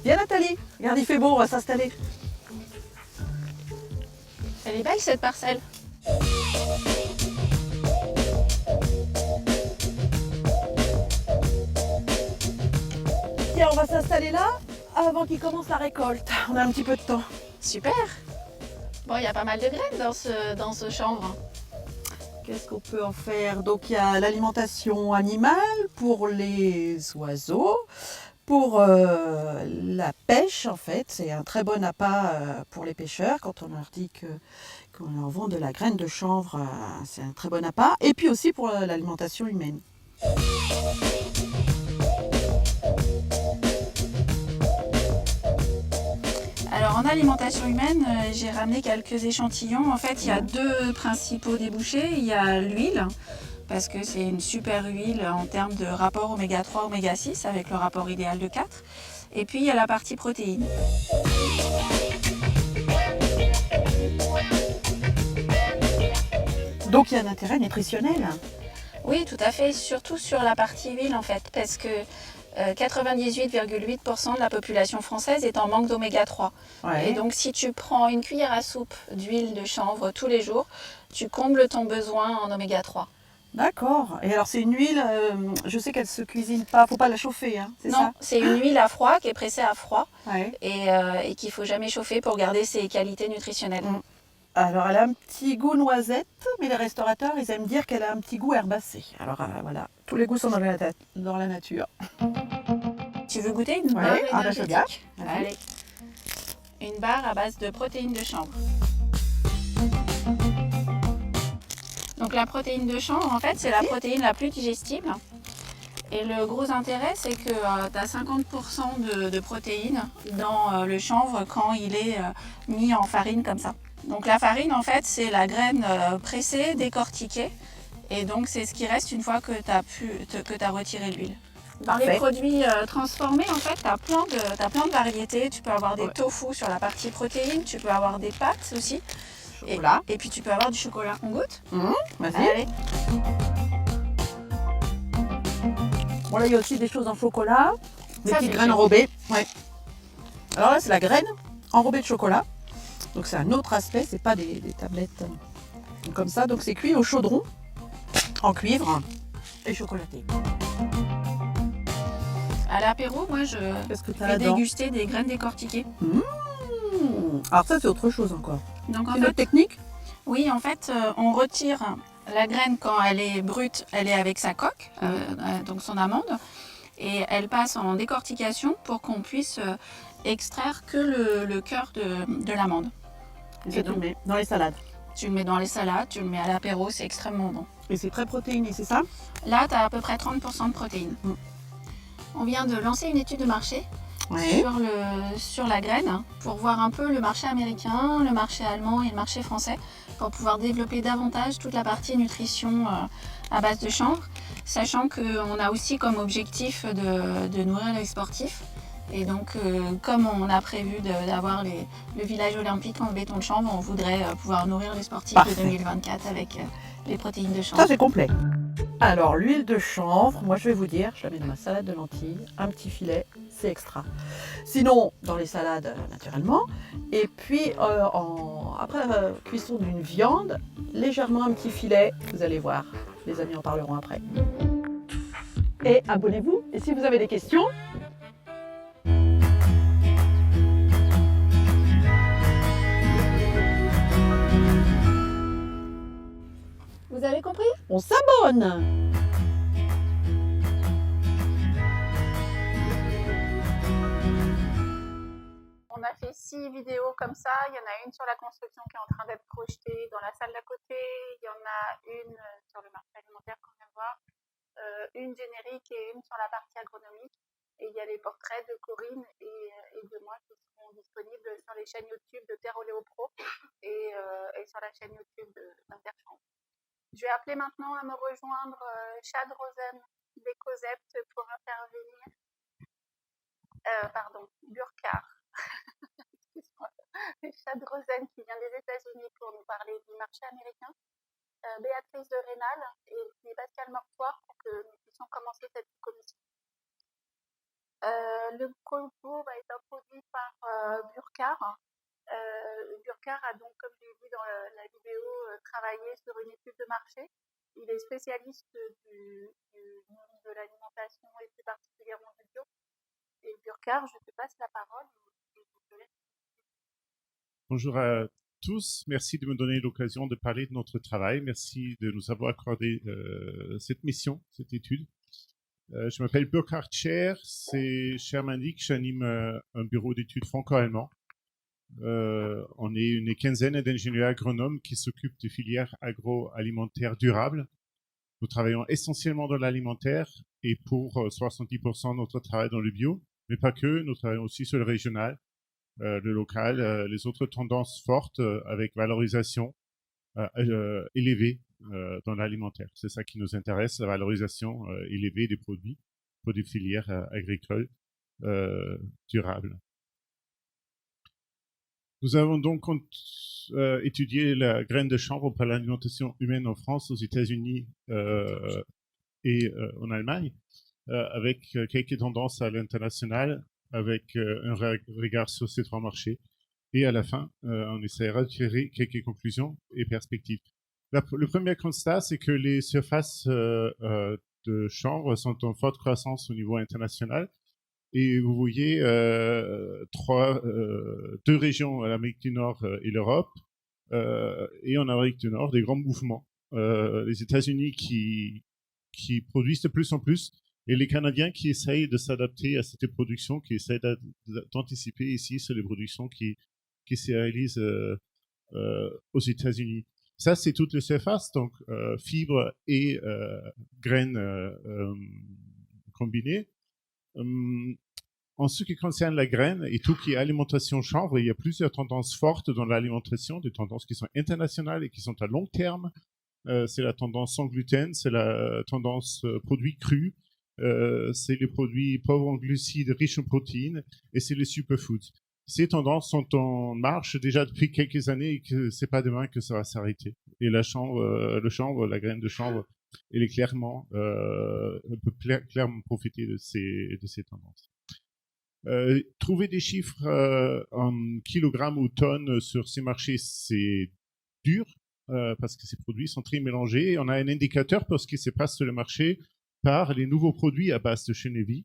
Viens Nathalie, regarde il fait beau, on va s'installer. Elle est belle cette parcelle. Tiens, on va s'installer là avant qu'il commence la récolte. On a un petit peu de temps. Super. Bon, il y a pas mal de graines dans ce chanvre. Qu'est-ce qu'on peut en faire? Donc il y a l'alimentation animale pour les oiseaux, pour la pêche en fait. C'est un très bon appât pour les pêcheurs quand on leur dit qu'on leur vend de la graine de chanvre. C'est un très bon appât. Et puis aussi pour l'alimentation humaine. Alors en alimentation humaine, j'ai ramené quelques échantillons. En fait, il y a deux principaux débouchés. Il y a l'huile, parce que c'est une super huile en termes de rapport oméga 3, oméga 6, avec le rapport idéal de 4. Et puis il y a la partie protéines. Donc il y a un intérêt nutritionnel. Oui, tout à fait, surtout sur la partie huile en fait, parce que 98,8% de la population française est en manque d'oméga 3. Ouais. Et donc si tu prends une cuillère à soupe d'huile de chanvre tous les jours, tu combles ton besoin en oméga 3. D'accord. Et alors c'est une huile, je sais qu'elle se cuisine pas, faut pas la chauffer, hein, c'est ça? Non, c'est une huile à froid qui est pressée à froid Ouais. et qu'il ne faut jamais chauffer pour garder ses qualités nutritionnelles. Alors elle a un petit goût noisette, mais les restaurateurs ils aiment dire qu'elle a un petit goût herbacé. Alors voilà, tous les goûts sont dans la nature. Tu veux goûter une barre Ouais, je veux bien. énergétique? Allez, une barre à base de protéines de chanvre. Donc la protéine de chanvre, en fait, c'est la protéine la plus digestible. Et le gros intérêt, c'est que tu as 50% de protéines dans le chanvre quand il est mis en farine comme ça. Donc la farine, en fait, c'est la graine pressée, décortiquée. Et donc c'est ce qui reste une fois que tu as retiré l'huile. Dans les produits transformés, en fait, tu as plein de variétés. Tu peux avoir des tofu sur la partie protéines, tu peux avoir des pâtes aussi. Et puis tu peux avoir du chocolat. On goûte? Vas-y. Allez. Bon là il y a aussi des choses en chocolat, des Ça, petites c'est graines bien. enrobées. Ouais. Alors là c'est la graine enrobée de chocolat. Donc c'est un autre aspect, c'est pas des tablettes comme ça. Donc c'est cuit au chaudron, en cuivre et chocolaté. À l'apéro, moi, je Qu'est-ce que tu as vais là-dedans? déguster des graines décortiquées. Alors ça c'est autre chose encore. Donc en C'est une autre fait, technique? oui, en fait, on retire la graine quand elle est brute, elle est avec sa coque, donc son amande, et elle passe en décortication pour qu'on puisse extraire que le cœur de l'amande. Et ça tu le mets dans les salades. Tu le mets dans les salades, tu le mets à l'apéro, c'est extrêmement bon. Et c'est très protéiné, c'est ça? Là, tu as à peu près 30% de protéines. On vient de lancer une étude de marché sur la graine pour voir un peu le marché américain, le marché allemand et le marché français pour pouvoir développer davantage toute la partie nutrition à base de chanvre, sachant qu'on a aussi comme objectif de nourrir les sportifs. Et donc, comme on a prévu d'avoir le village olympique en béton de chanvre, on voudrait pouvoir nourrir les sportifs de 2024 avec les protéines de chanvre. Ça c'est complet. Alors l'huile de chanvre, moi je vais vous dire, je la mets dans ma salade de lentilles, un petit filet, c'est extra. Sinon dans les salades naturellement, et puis après la cuisson d'une viande, légèrement un petit filet, vous allez voir, les amis en parleront après. Et abonnez-vous, et si vous avez des questions, Vous avez compris? on s'abonne. On a fait 6 vidéos comme ça. Il y en a une sur la construction qui est en train d'être projetée dans la salle d'à côté. Il y en a une sur le marché alimentaire qu'on vient de voir. Une générique et une sur la partie agronomique. Et il y a les portraits de Corinne et de moi qui seront disponibles sur les chaînes YouTube de Terre Oléo Pro et sur la chaîne YouTube d'Interchange. Je vais appeler maintenant à me rejoindre Chad Rosen d'Ecosept pour intervenir. Burkhardt. Chad Rosen qui vient des États-Unis pour nous parler du marché américain. Béatrice de Rénal et Pascal Mortoir pour que nous puissions commencer cette commission. Le compo va être produit par Burkar. Burkar a donc, comme j'ai dit dans la vidéo, travaillé sur une étude de marché. Il est spécialiste du monde de l'alimentation et plus particulièrement du bio. Et Burkar, je te passe la parole. Bonjour à tous, merci de me donner l'occasion de parler de notre travail. Merci de nous avoir accordé cette mission, cette étude. Je m'appelle Burkhard Scher, c'est cher m'indique, j'anime un bureau d'études franco-allemand. On est une quinzaine d'ingénieurs agronomes qui s'occupent des filières agroalimentaires durables. Nous travaillons essentiellement dans l'alimentaire et pour 70% de notre travail dans le bio, mais pas que, nous travaillons aussi sur le régional, le local, les autres tendances fortes avec valorisation élevée dans l'alimentaire. C'est ça qui nous intéresse, la valorisation élevée des produits pour des filières agricoles durables. Nous avons donc étudié la graine de chanvre pour l'alimentation humaine en France, aux États-Unis et en Allemagne, avec quelques tendances à l'international, avec un regard sur ces trois marchés. Et à la fin, on essaiera de tirer quelques conclusions et perspectives. Le premier constat, c'est que les surfaces de chanvre sont en forte croissance au niveau international. Et vous voyez deux régions, l'Amérique du Nord et l'Europe, et en Amérique du Nord, des grands mouvements. Les États-Unis qui produisent de plus en plus, et les Canadiens qui essayent de s'adapter à cette production, qui essayent d'anticiper ici sur les productions qui se réalisent aux États-Unis. Ça, c'est toute la surface, donc fibres et graines combinées. En ce qui concerne la graine et tout qui est alimentation chanvre, il y a plusieurs tendances fortes dans l'alimentation, des tendances qui sont internationales et qui sont à long terme. C'est la tendance sans gluten, c'est la tendance produits crus, c'est les produits pauvres en glucides, riches en protéines, et c'est les superfoods. Ces tendances sont en marche déjà depuis quelques années et que c'est pas demain que ça va s'arrêter. Et la graine de chanvre, elle est clairement, peut clairement profiter de ces tendances. Trouver des chiffres en kilogrammes ou tonnes sur ces marchés, c'est dur parce que ces produits sont très mélangés. On a un indicateur pour ce qui se passe sur le marché par les nouveaux produits à base de cheneville.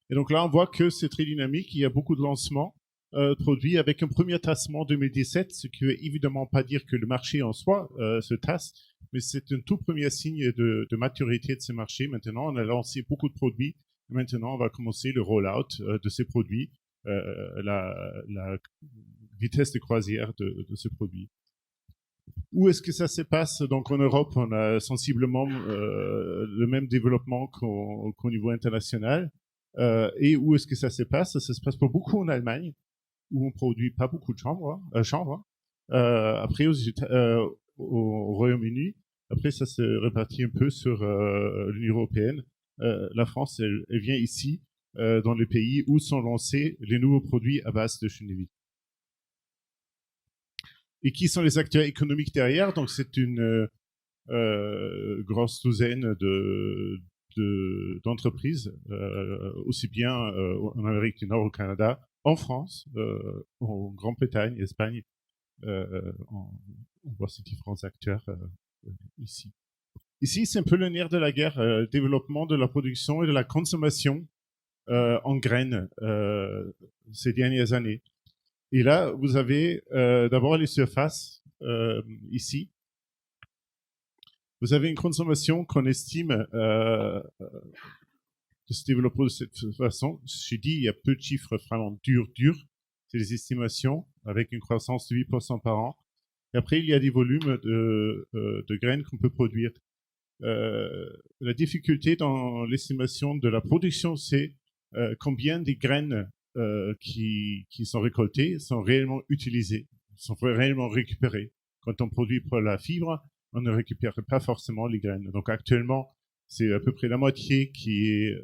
Et donc là, on voit que c'est très dynamique. Il y a beaucoup de lancements produits avec un premier tassement en 2017, ce qui ne veut évidemment pas dire que le marché en soi se tasse, mais c'est un tout premier signe de maturité de ces marchés. Maintenant, on a lancé beaucoup de produits. Maintenant, on va commencer le roll-out de ces produits, la vitesse de croisière de ces produits. Où est-ce que ça se passe? Donc en Europe, on a sensiblement le même développement qu'au niveau international. Et où est-ce que ça se passe? Ça se passe pour beaucoup en Allemagne, où on produit pas beaucoup de chanvre. Après au Royaume-Uni. Après, ça se répartit un peu sur l'Union européenne. La France, elle vient ici, dans les pays où sont lancés les nouveaux produits à base de cheneville. Et qui sont les acteurs économiques derrière? Donc, c'est une grosse douzaine d'entreprises, aussi bien en Amérique du Nord, au Canada, en France, en Grande-Bretagne, Espagne. On voit ces différents acteurs ici. Ici, c'est un peu le nerf de la guerre, le développement de la production et de la consommation en graines ces dernières années. Et là, vous avez d'abord les surfaces ici. Vous avez une consommation qu'on estime de se développer de cette façon. J'ai dit, il y a peu de chiffres vraiment durs. C'est des estimations avec une croissance de 8% par an. Et après, il y a des volumes de graines qu'on peut produire. La difficulté dans l'estimation de la production, c'est combien des graines qui sont récoltées sont réellement utilisées, sont réellement récupérées. Quand on produit pour la fibre, on ne récupère pas forcément les graines. Donc actuellement, c'est à peu près la moitié qui est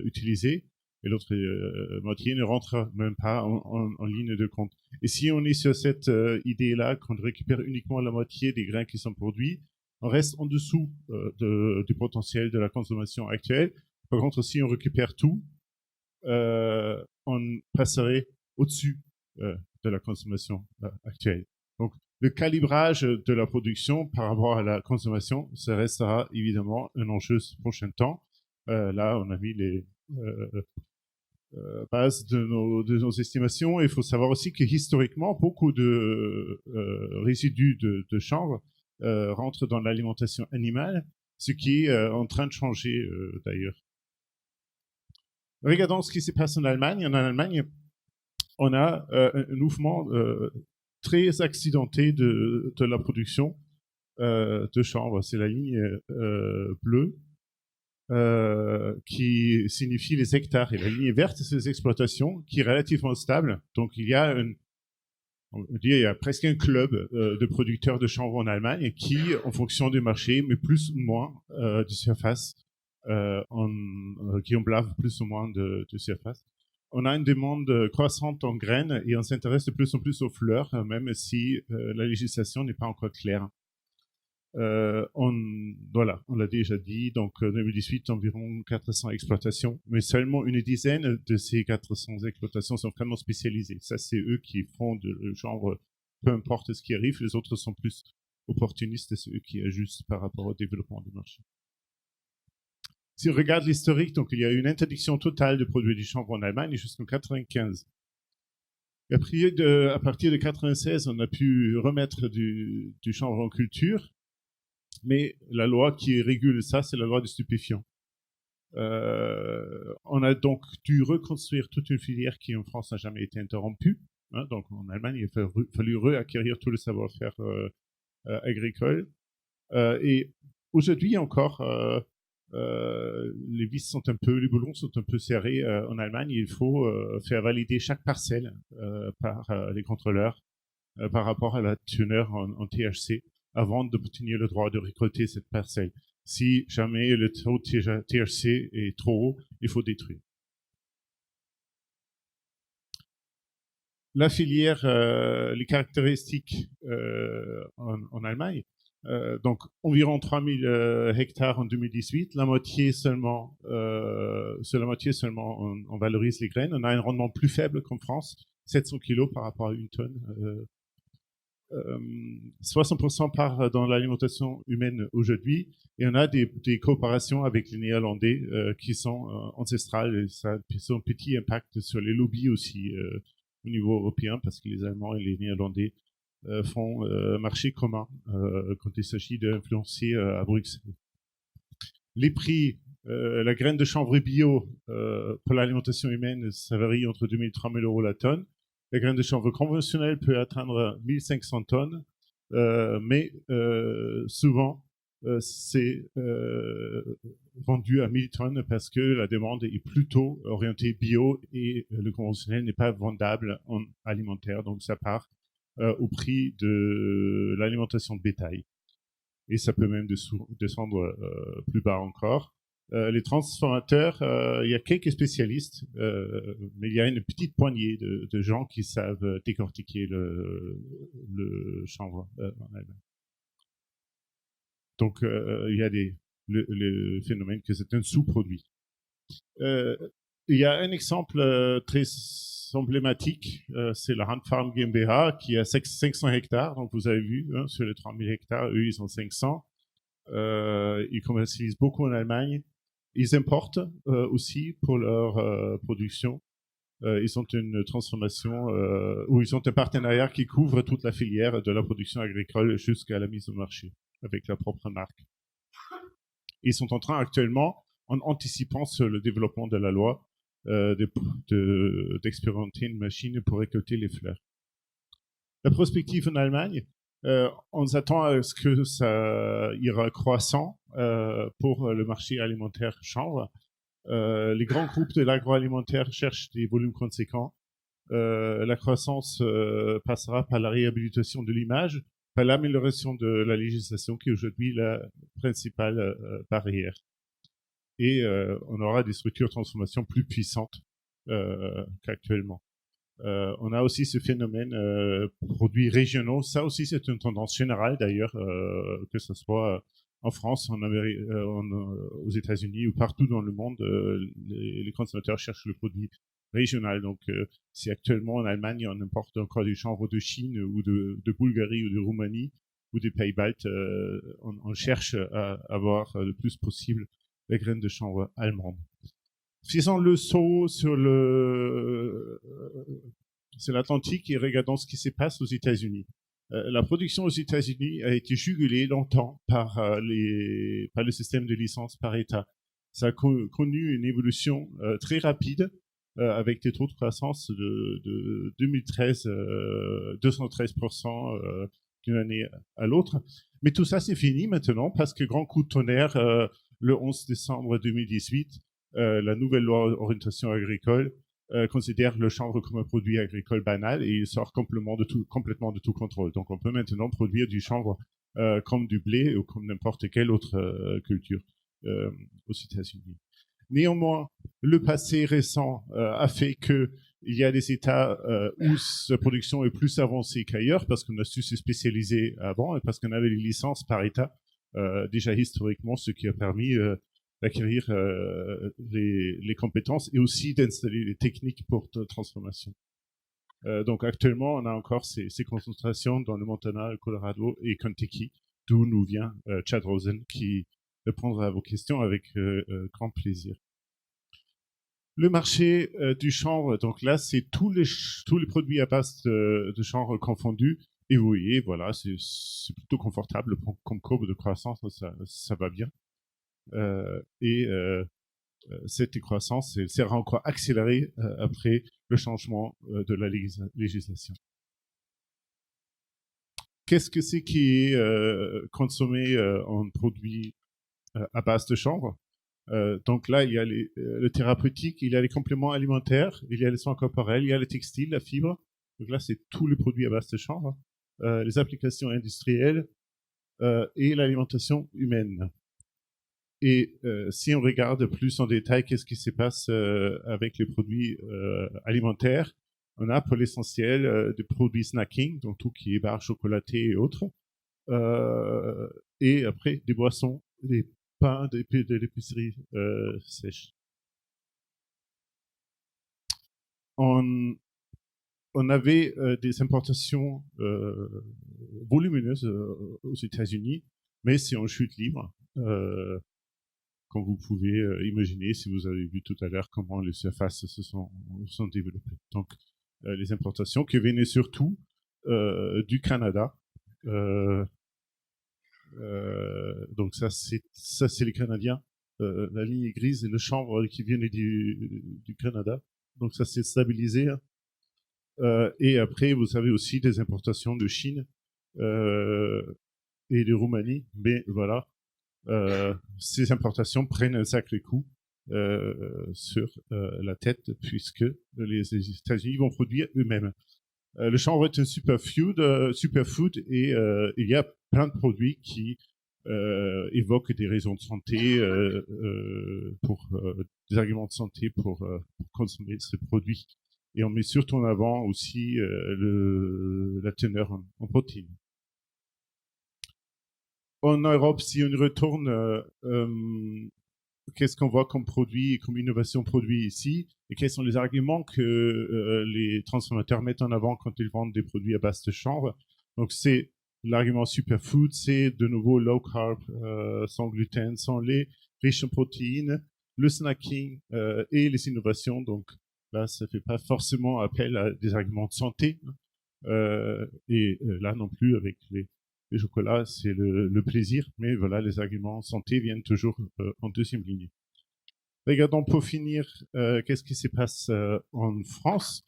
utilisée et l'autre moitié ne rentre même pas en ligne de compte. Et si on est sur cette idée-là, qu'on récupère uniquement la moitié des grains qui sont produits, on reste en dessous du potentiel de la consommation actuelle. Par contre, si on récupère tout, on passerait au-dessus de la consommation actuelle. Donc, le calibrage de la production par rapport à la consommation, ça restera évidemment un enjeu ce prochain temps. Là, on a mis les bases de nos estimations. Il faut savoir aussi que historiquement, beaucoup de résidus de chanvre rentrent dans l'alimentation animale, ce qui est en train de changer d'ailleurs. Regardons ce qui se passe en Allemagne. En Allemagne, on a un mouvement très accidenté de la production de chanvre. C'est la ligne bleue qui signifie les hectares. Et la ligne verte, c'est les exploitations qui est relativement stable. Donc, il y a il y a presque un club de producteurs de chanvre en Allemagne qui, en fonction du marché, met plus ou moins de surface, qui emblave plus ou moins de surface. On a une demande croissante en graines et on s'intéresse de plus en plus aux fleurs, même si la législation n'est pas encore claire. Voilà, on l'a déjà dit, donc en 2018, environ 400 exploitations, mais seulement une dizaine de ces 400 exploitations sont vraiment spécialisées. Ça, c'est eux qui font le genre, peu importe ce qui arrive, les autres sont plus opportunistes, c'est eux qui ajustent par rapport au développement du marché. Si on regarde l'historique, donc il y a eu une interdiction totale de produire du chanvre en Allemagne jusqu'en 1995. À partir de 1996, on a pu remettre du chanvre en culture, mais la loi qui régule ça, c'est la loi des stupéfiants. On a donc dû reconstruire toute une filière qui en France n'a jamais été interrompue. Hein, donc en Allemagne, il a fallu réacquérir tout le savoir-faire agricole. Et aujourd'hui encore, les boulons sont un peu serrés en Allemagne. Il faut faire valider chaque parcelle par les contrôleurs par rapport à la teneur en THC avant d'obtenir le droit de récolter cette parcelle. Si jamais le taux de THC est trop haut, il faut détruire. La filière, les caractéristiques en Allemagne, donc environ 3000 hectares en 2018, la moitié seulement, sur la moitié seulement on valorise les graines. On a un rendement plus faible qu'en France, 700 kg par rapport à une tonne. 60% part dans l'alimentation humaine aujourd'hui, et on a des coopérations avec les Néerlandais qui sont ancestrales, et ça a un petit impact sur les lobbies aussi au niveau européen, parce que les Allemands et les Néerlandais font marché commun quand il s'agit d'influencer à Bruxelles. Les prix, la graine de chanvre bio pour l'alimentation humaine, ça varie entre 2 000 et 3 000 euros la tonne. La graine de chanvre conventionnelle peut atteindre 1500 tonnes, mais souvent c'est vendu à 1000 tonnes parce que la demande est plutôt orientée bio et le conventionnel n'est pas vendable en alimentaire, donc ça part au prix de l'alimentation de bétail. Et ça peut même descendre plus bas encore. Les transformateurs, il y a quelques spécialistes, mais il y a une petite poignée de gens qui savent décortiquer le chanvre en Allemagne. Donc, il y a le phénomène que c'est un sous-produit. Il y a un exemple très emblématique, c'est la Handfarm GmbH qui a 500 hectares. Donc, vous avez vu, hein, sur les 3000 hectares, eux, ils ont 500. Ils commercialisent beaucoup en Allemagne. Ils importent aussi pour leur production. Ils ont une transformation où ils ont un partenariat qui couvre toute la filière de la production agricole jusqu'à la mise au marché avec leur propre marque. Ils sont en train actuellement, en anticipant sur le développement de la loi, d'expérimenter une machine pour récolter les fleurs. La prospective en Allemagne, on s'attend à ce que ça ira croissant pour le marché alimentaire chanvre. Les grands groupes de l'agroalimentaire cherchent des volumes conséquents. La croissance passera par la réhabilitation de l'image, par l'amélioration de la législation qui est aujourd'hui la principale barrière. Et on aura des structures de transformation plus puissantes qu'actuellement. On a aussi ce phénomène produits régionaux. Ça aussi, c'est une tendance générale d'ailleurs, que ce soit en France, aux États-Unis ou partout dans le monde, les consommateurs cherchent le produit régional. Donc, si actuellement en Allemagne on importe encore du chanvre de Chine ou de Bulgarie ou de Roumanie ou des pays baltes, on cherche à avoir le plus possible les graines de chanvre allemandes. Faisons le saut sur l'Atlantique et regardons ce qui se passe aux États-Unis. La production aux États-Unis a été jugulée longtemps par le système de licence par État. Ça a connu une évolution très rapide avec des taux de croissance de 2013, 213% d'une année à l'autre. Mais tout ça, c'est fini maintenant parce que grand coup de tonnerre, le 11 décembre 2018, la nouvelle loi orientation agricole considère le chanvre comme un produit agricole banal et il sort complètement de tout contrôle. Donc on peut maintenant produire du chanvre comme du blé ou comme n'importe quelle autre culture aux États-Unis. Néanmoins, le passé récent a fait que il y a des États où la production est plus avancée qu'ailleurs parce qu'on a su se spécialiser avant et parce qu'on avait les licences par État déjà historiquement, ce qui a permis d'acquérir les compétences et aussi d'installer les techniques pour transformation. Donc actuellement, on a encore ces concentrations dans le Montana, le Colorado et Kentucky, d'où nous vient Chad Rosen qui répondra à vos questions avec grand plaisir. Le marché du chanvre, donc là, c'est tous les produits à base de chanvre confondus. Et vous voyez, voilà, c'est plutôt confortable comme courbe de croissance, ça va bien. Cette croissance sera encore accélérée après le changement de la législation. Qu'est-ce que c'est qui est consommé en produits à base de chanvre? Donc là, il y a le thérapeutique, il y a les compléments alimentaires, il y a les soins corporels, il y a le textile, la fibre. Donc là, c'est tous les produits à base de chanvre, les applications industrielles et l'alimentation humaine. Et si on regarde plus en détail qu'est-ce qui se passe avec les produits alimentaires, on a pour l'essentiel des produits snacking, donc tout qui est barres chocolatées et autres, et après des boissons, des pains, de l'épicerie sèche. On avait des importations volumineuses aux États-Unis, mais c'est en chute libre. Comme vous pouvez imaginer, si vous avez vu tout à l'heure comment les surfaces se sont développées. Donc, les importations qui venaient surtout du Canada. Donc ça c'est les Canadiens. La ligne grise et le chanvre qui viennent du Canada. Donc ça s'est stabilisé. Et après, vous avez aussi des importations de Chine et de Roumanie. Mais voilà. Ces importations prennent un sacré coup sur la tête puisque les États-Unis vont produire eux-mêmes. Le chanvre est un superfood et il y a plein de produits qui évoquent des raisons de santé pour des arguments de santé pour consommer ce produit. Et on met surtout en avant aussi la teneur en protéines. En Europe, si on retourne, qu'est-ce qu'on voit comme produit, comme innovation produit ici, et quels sont les arguments que les transformateurs mettent en avant quand ils vendent des produits à base de chanvre. Donc c'est l'argument superfood, c'est de nouveau low carb, sans gluten, sans lait, riche en protéines, le snacking et les innovations. Donc là, ça fait pas forcément appel à des arguments de santé, et là non plus avec les chocolats, c'est le plaisir, mais voilà, les arguments santé viennent toujours en deuxième ligne. Regardons pour finir qu'est-ce qui se passe en France.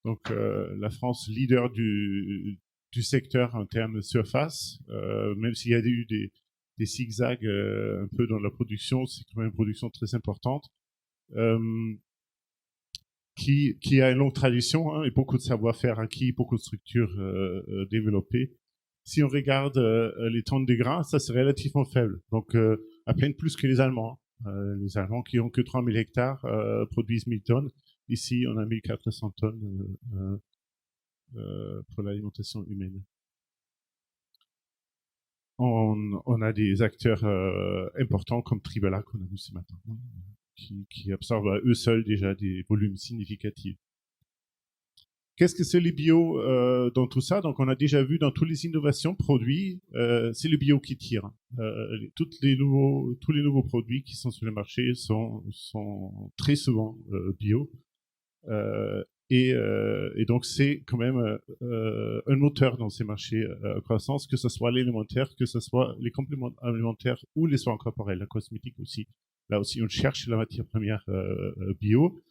Donc la France, leader du secteur en termes de surface, même s'il y a eu des zigzags un peu dans la production, c'est quand même une production très importante, qui a une longue tradition et beaucoup de savoir-faire acquis, beaucoup de structures développées. Si on regarde les tonnes de grains, ça c'est relativement faible. Donc à peine plus que les Allemands. Les Allemands qui ont que 3000 hectares produisent 1000 tonnes. Ici, on a 1400 tonnes pour l'alimentation humaine. on a des acteurs importants comme Tribala qu'on a vu ce matin, qui absorbent à eux seuls déjà des volumes significatifs. Qu'est-ce que c'est le bio dans tout ça? Donc, on a déjà vu dans toutes les innovations produits, c'est le bio qui tire. Tous les nouveaux produits qui sont sur le marché sont très souvent bio. Et donc, c'est quand même un moteur dans ces marchés à croissance, que ce soit l'alimentaire, que ce soit les compléments alimentaires ou les soins corporels, la cosmétique aussi. Là aussi, on cherche la matière première bio.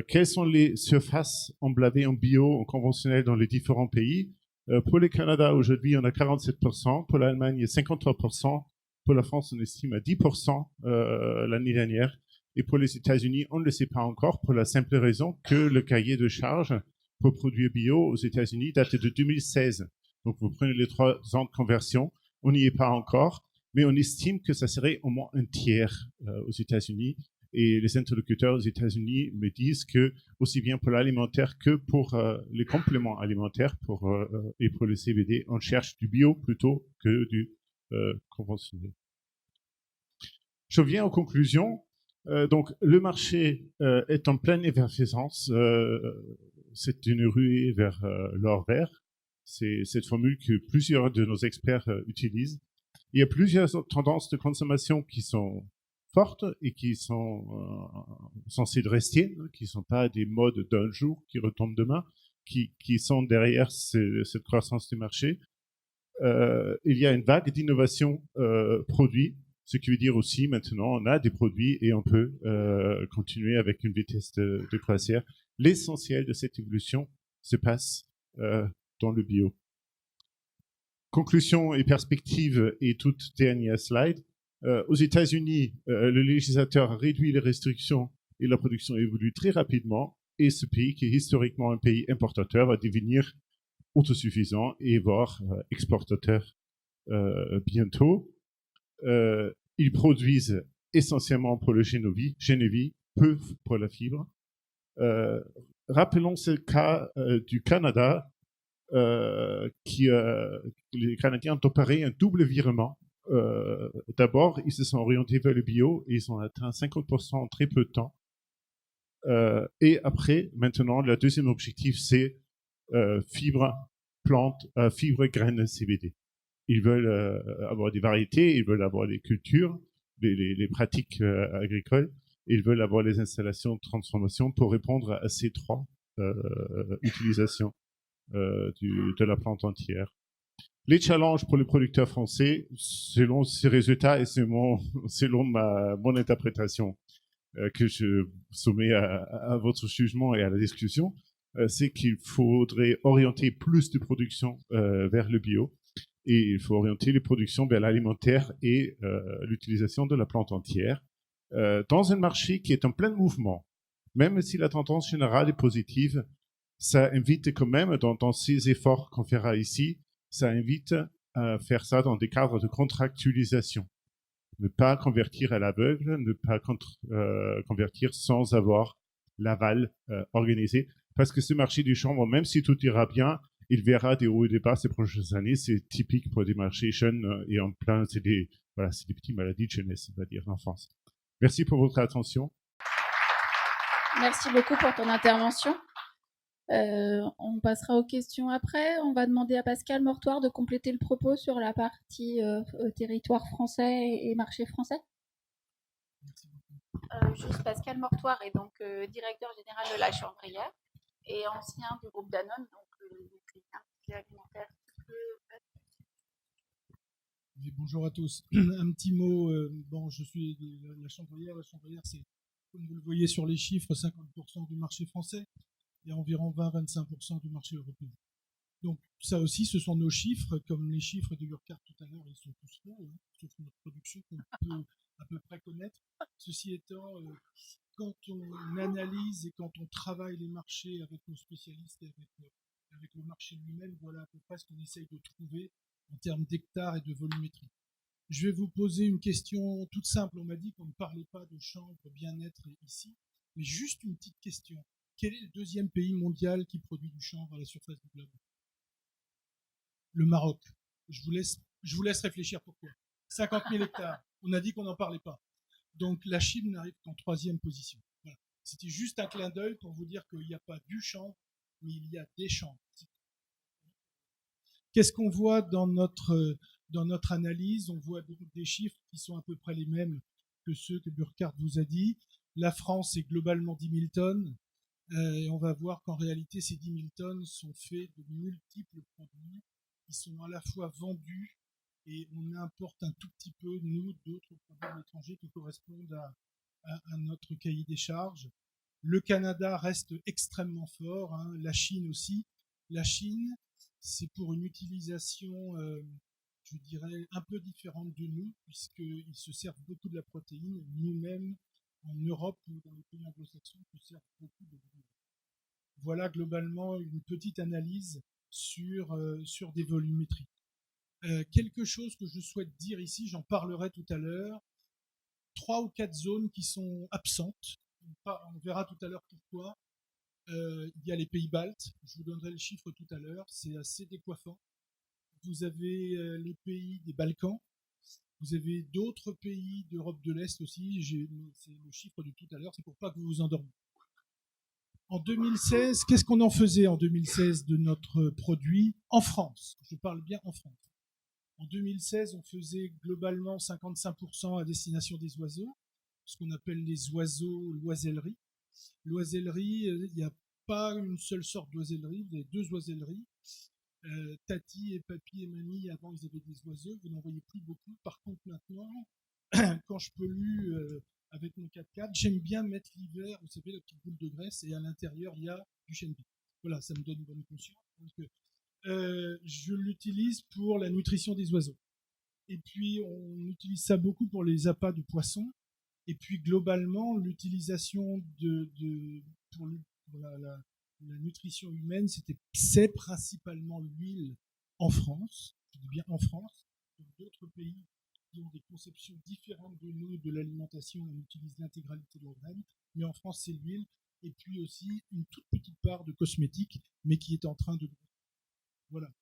Quelles sont les surfaces emblavées en bio, en conventionnel dans les différents pays? Pour le Canada, aujourd'hui, on a 47%. Pour l'Allemagne, 53%. Pour la France, on estime à 10% l'année dernière. Et pour les États-Unis, on ne le sait pas encore pour la simple raison que le cahier de charge pour produire bio aux États-Unis date de 2016. Donc, vous prenez les 3 ans de conversion, on n'y est pas encore, mais on estime que ça serait au moins un tiers aux États-Unis. Et les interlocuteurs aux États-Unis me disent que, aussi bien pour l'alimentaire que pour les compléments alimentaires et pour le CBD, on cherche du bio plutôt que du conventionnel. Je viens aux conclusions. Donc, le marché est en pleine effervescence. C'est une ruée vers l'or vert. C'est cette formule que plusieurs de nos experts utilisent. Il y a plusieurs tendances de consommation qui sont fortes et qui sont censées rester, qui ne sont pas des modes d'un jour qui retombent demain, qui sont derrière cette croissance du marché. Il y a une vague d'innovation produits, ce qui veut dire aussi maintenant on a des produits et on peut continuer avec une vitesse de croisière. L'essentiel de cette évolution se passe dans le bio. Conclusion et perspective et toute dernière slide. Aux États-Unis, le législateur a réduit les restrictions et la production évolue très rapidement. Et ce pays, qui est historiquement un pays importateur, va devenir autosuffisant et voire exportateur bientôt. Ils produisent essentiellement pour le génévis, peu pour la fibre. Rappelons ce cas du Canada, les Canadiens ont opéré un double virement. D'abord, ils se sont orientés vers le bio et ils ont atteint 50% en très peu de temps. Et après, maintenant, le deuxième objectif, c'est fibre graines CBD. Ils veulent avoir des variétés, ils veulent avoir des cultures, les pratiques agricoles, ils veulent avoir les installations de transformation pour répondre à ces 3 utilisations de la plante entière. Les challenges pour les producteurs français, selon ces résultats et selon mon interprétation que je soumets à votre jugement et à la discussion, c'est qu'il faudrait orienter plus de production vers le bio et il faut orienter les productions vers l'alimentaire et l'utilisation de la plante entière dans un marché qui est en plein mouvement. Même si la tendance générale est positive, ça invite quand même, dans ces efforts qu'on fera ici, ça invite à faire ça dans des cadres de contractualisation. Ne pas convertir à l'aveugle, ne pas convertir sans avoir l'aval organisé. Parce que ce marché du chanvre, même si tout ira bien, il verra des hauts et des bas ces prochaines années. C'est typique pour des marchés jeunes et en plein, c'est des petites maladies de jeunesse, on va dire, en France. Merci pour votre attention. Merci beaucoup pour ton intervention. On passera aux questions après. On va demander à Pascal Mortoir de compléter le propos sur la partie territoire français et marché français. Juste Pascal Mortoir est donc directeur général de la Chanvrière et ancien du groupe Danone, donc le alimentaire. Oui, bonjour à tous. Un petit mot. Je suis de la Chanvrière. La Chanvrière, c'est, comme vous le voyez sur les chiffres, 50% du marché français et environ 20-25% du marché européen. Donc ça aussi, ce sont nos chiffres, comme les chiffres de Burkhardt tout à l'heure, ils sont tous faux, sauf notre production qu'on peut à peu près connaître. Ceci étant, quand on analyse et quand on travaille les marchés avec nos spécialistes et avec le marché lui-même, voilà à peu près ce qu'on essaye de trouver en termes d'hectares et de volumétrie. Je vais vous poser une question toute simple. On m'a dit qu'on ne parlait pas de chanvre bien-être ici, mais juste une petite question. Quel est le deuxième pays mondial qui produit du chanvre à la surface du globe? Le Maroc. Je vous laisse Je vous laisse réfléchir pourquoi. 50 000 hectares. On a dit qu'on n'en parlait pas. Donc la Chine n'arrive qu'en 3e position. Voilà. C'était juste un clin d'œil pour vous dire qu'il n'y a pas du chanvre, mais il y a des chanvres. Qu'est-ce qu'on voit dans notre analyse? On voit des chiffres qui sont à peu près les mêmes que ceux que Burkhardt vous a dit. La France est globalement 10 000 tonnes. Et on va voir qu'en réalité, ces 10 000 tonnes sont faits de multiples produits qui sont à la fois vendus et on importe un tout petit peu, nous, d'autres produits étrangers qui correspondent à notre cahier des charges. Le Canada reste extrêmement fort, hein, la Chine aussi. La Chine, c'est pour une utilisation, je dirais, un peu différente de nous, puisqu'ils se servent beaucoup de la protéine. Nous-mêmes, en Europe ou dans les pays anglo-saxons, on se sert beaucoup de volume. Voilà globalement une petite analyse sur des volumétries. Quelque chose que je souhaite dire ici, j'en parlerai tout à l'heure, 3 ou 4 zones qui sont absentes. On verra tout à l'heure pourquoi. Il y a les pays baltes, je vous donnerai le chiffre tout à l'heure, c'est assez décoiffant. Vous avez les pays des Balkans, vous avez d'autres pays d'Europe de l'Est aussi, c'est le chiffre de tout à l'heure, c'est pour pas que vous vous endormiez. En 2016, qu'est-ce qu'on en faisait en 2016 de notre produit en France? Je parle bien en France. En 2016, on faisait globalement 55% à destination des oiseaux, ce qu'on appelle les oiseaux l'oisellerie. L'oisellerie, il n'y a pas une seule sorte d'oisellerie, il y a 2 oiselleries. Tati et Papy et Mamie, avant ils avaient des oiseaux, vous n'en voyez plus beaucoup. Par contre maintenant, quand je pollue avec mon 4x4, j'aime bien mettre l'hiver, vous savez, la petite boule de graisse, et à l'intérieur il y a du chêne. Voilà, ça me donne une bonne conscience. Donc, je l'utilise pour la nutrition des oiseaux. Et puis on utilise ça beaucoup pour les appâts de poissons. Et puis globalement, l'utilisation pour la nutrition humaine, c'est principalement l'huile en France. Je dis bien en France. Dans d'autres pays qui ont des conceptions différentes de nous de l'alimentation, on utilise l'intégralité de l'organe. Mais en France, c'est l'huile. Et puis aussi une toute petite part de cosmétiques, mais qui est en train de... Voilà.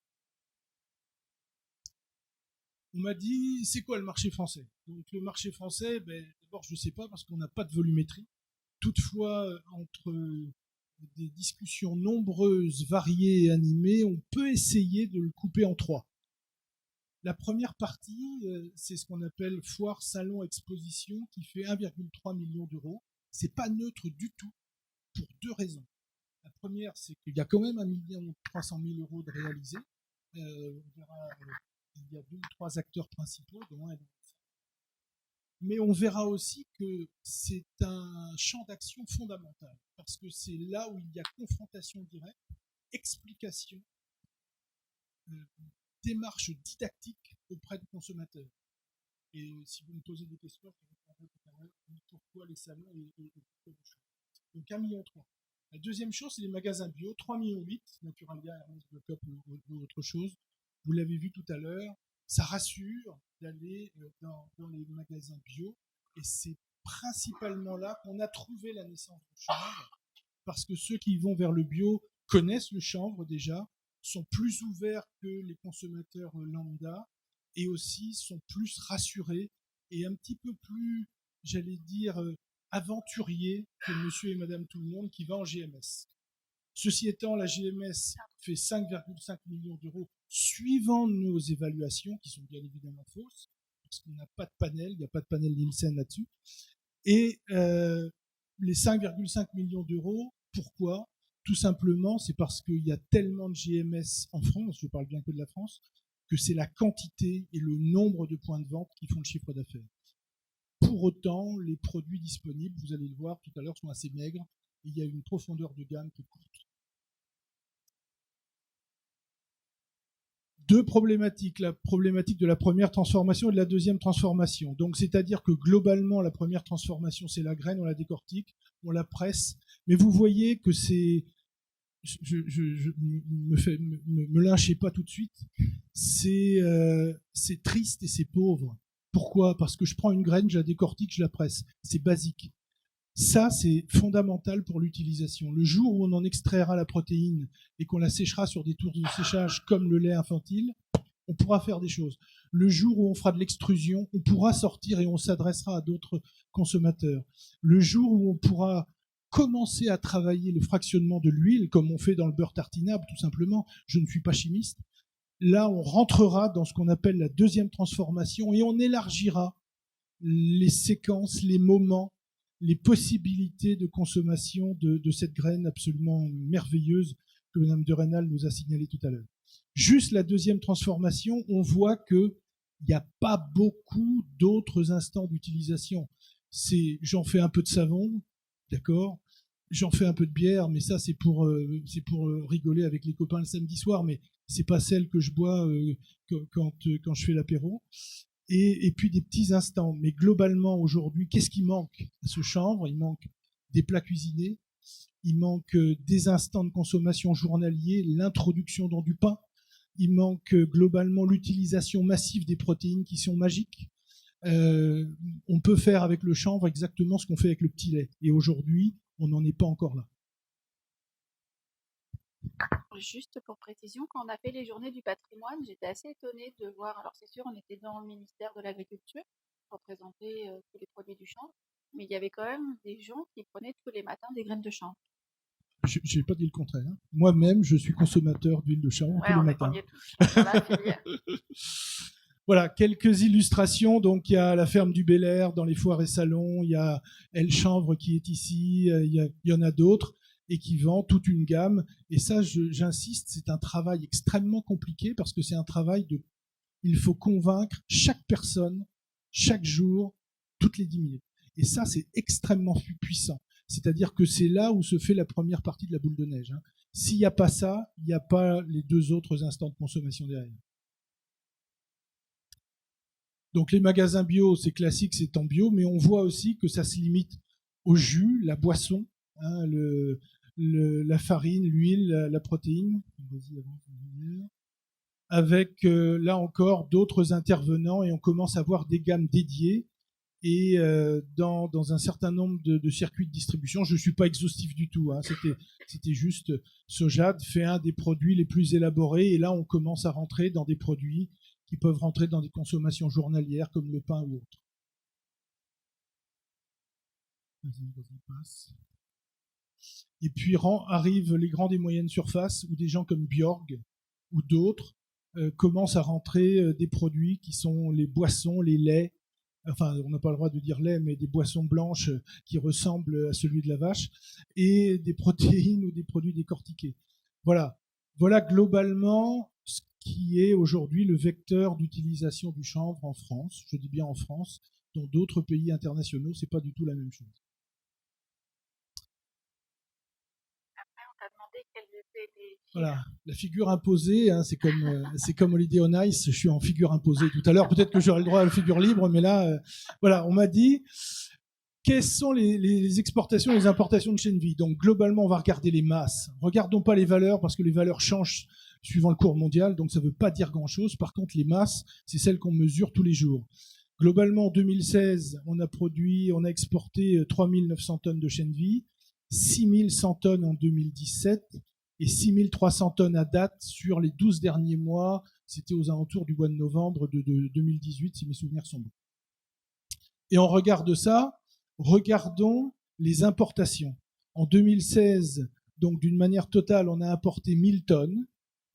On m'a dit, c'est quoi le marché français? Donc le marché français, d'abord je ne sais pas parce qu'on n'a pas de volumétrie. Toutefois, entre des discussions nombreuses, variées et animées, on peut essayer de le couper en 3. La première partie, c'est ce qu'on appelle foire, salon, exposition, qui fait 1,3 million d'euros. C'est pas neutre du tout, pour 2 raisons. La première, c'est qu'il y a quand même 1,3 million d'euros de réalisés. On verra... Il y a 2 ou 3 acteurs principaux, dont un. Mais on verra aussi que c'est un champ d'action fondamental, parce que c'est là où il y a confrontation directe, explication, démarche didactique auprès du consommateur. Et si vous me posez des questions, je répondrai tout à l'heure pourquoi les salons et pourquoi les choses. Donc 1,3 million. La deuxième chose, c'est les magasins bio, 3,8 millions, Naturalia, Hermès, Block Up ou autre chose. Vous l'avez vu tout à l'heure, ça rassure d'aller dans les magasins bio. Et c'est principalement là qu'on a trouvé la naissance du chanvre, parce que ceux qui vont vers le bio connaissent le chanvre déjà, sont plus ouverts que les consommateurs lambda, et aussi sont plus rassurés et un petit peu plus, j'allais dire, aventuriers que monsieur et madame tout le monde qui va en GMS. Ceci étant, la GMS fait 5,5 millions d'euros suivant nos évaluations, qui sont bien évidemment fausses, parce qu'on n'a pas de panel, il n'y a pas de panel Nielsen là-dessus. Et les 5,5 millions d'euros, pourquoi? Tout simplement, c'est parce qu'il y a tellement de GMS en France, je parle bien que de la France, que c'est la quantité et le nombre de points de vente qui font le chiffre d'affaires. Pour autant, les produits disponibles, vous allez le voir tout à l'heure, sont assez maigres, et il y a une profondeur de gamme qui est courte. 2 problématiques, la problématique de la première transformation et de la deuxième transformation. Donc, c'est-à-dire que globalement, la première transformation, c'est la graine, on la décortique, on la presse, mais vous voyez que c'est... me lynchez pas tout de suite, c'est triste et c'est pauvre. Pourquoi? Parce que je prends une graine, je la décortique, je la presse. C'est basique. Ça, c'est fondamental pour l'utilisation. Le jour où on en extraira la protéine et qu'on la séchera sur des tours de séchage comme le lait infantile, on pourra faire des choses. Le jour où on fera de l'extrusion, on pourra sortir et on s'adressera à d'autres consommateurs. Le jour où on pourra commencer à travailler le fractionnement de l'huile, comme on fait dans le beurre tartinable, tout simplement, je ne suis pas chimiste, là on rentrera dans ce qu'on appelle la deuxième transformation et on élargira les séquences, les moments, les possibilités de consommation de cette graine absolument merveilleuse que Mme de Rênal nous a signalée tout à l'heure. Juste la deuxième transformation, on voit qu'il n'y a pas beaucoup d'autres instants d'utilisation. J'en fais un peu de savon, d'accord, j'en fais un peu de bière, mais ça c'est pour rigoler avec les copains le samedi soir, mais c'est pas celle que je bois quand je fais l'apéro. Et puis des petits instants. Mais globalement aujourd'hui, qu'est-ce qui manque à ce chanvre? Il manque des plats cuisinés, il manque des instants de consommation journaliers, l'introduction dans du pain, il manque globalement l'utilisation massive des protéines qui sont magiques. On peut faire avec le chanvre exactement ce qu'on fait avec le petit lait. Et aujourd'hui, on n'en est pas encore là. Juste pour précision, quand on a fait les journées du patrimoine, j'étais assez étonnée de voir, alors c'est sûr, on était dans le ministère de l'Agriculture, représentait tous les produits du chanvre, mais il y avait quand même des gens qui prenaient tous les matins des graines de chanvre. Je n'ai pas dit le contraire. Moi-même, je suis consommateur d'huile de chanvre tous les matins. Voilà, quelques illustrations. Donc, il y a la ferme du Bel-Air dans les foires et salons, il y a El Chanvre qui est ici, il y en a d'autres, et qui vend toute une gamme. Et ça, j'insiste, c'est un travail extrêmement compliqué parce que c'est un travail il faut convaincre chaque personne, chaque jour, toutes les 10 minutes. Et ça, c'est extrêmement puissant. C'est-à-dire que c'est là où se fait la première partie de la boule de neige. S'il n'y a pas ça, il n'y a pas les deux autres instants de consommation derrière. Donc les magasins bio, c'est classique, c'est en bio, mais on voit aussi que ça se limite au jus, la boisson, la farine, l'huile, la protéine, avec là encore d'autres intervenants, et on commence à voir des gammes dédiées et dans un certain nombre de circuits de distribution. Je ne suis pas exhaustif du tout, c'était juste Sojad fait un des produits les plus élaborés, et là on commence à rentrer dans des produits qui peuvent rentrer dans des consommations journalières comme le pain ou autre. Et puis arrivent les grandes et moyennes surfaces où des gens comme Bjorg ou d'autres commencent à rentrer des produits qui sont les boissons, les laits, enfin on n'a pas le droit de dire lait, mais des boissons blanches qui ressemblent à celui de la vache, et des protéines ou des produits décortiqués. Voilà globalement ce qui est aujourd'hui le vecteur d'utilisation du chanvre en France. Je dis bien en France, dans d'autres pays internationaux, c'est pas du tout la même chose. Après, on t'a demandé quelles étaient les... Voilà, la figure imposée, c'est comme Holiday on Ice, je suis en figure imposée tout à l'heure, peut-être que j'aurai le droit à la figure libre, mais là, voilà, on m'a dit quelles sont les exportations et les importations de Shenvi. Donc globalement, on va regarder les masses. Regardons pas les valeurs, parce que les valeurs changent suivant le cours mondial, donc ça ne veut pas dire grand-chose. Par contre, les masses, c'est celles qu'on mesure tous les jours. Globalement, en 2016, on a exporté 3900 tonnes de Shenvi, 6100 tonnes en 2017 et 6300 tonnes à date sur les 12 derniers mois. C'était aux alentours du mois de novembre de 2018, si mes souvenirs sont bons. Et on regarde ça, regardons les importations. En 2016, donc d'une manière totale, on a importé 1000 tonnes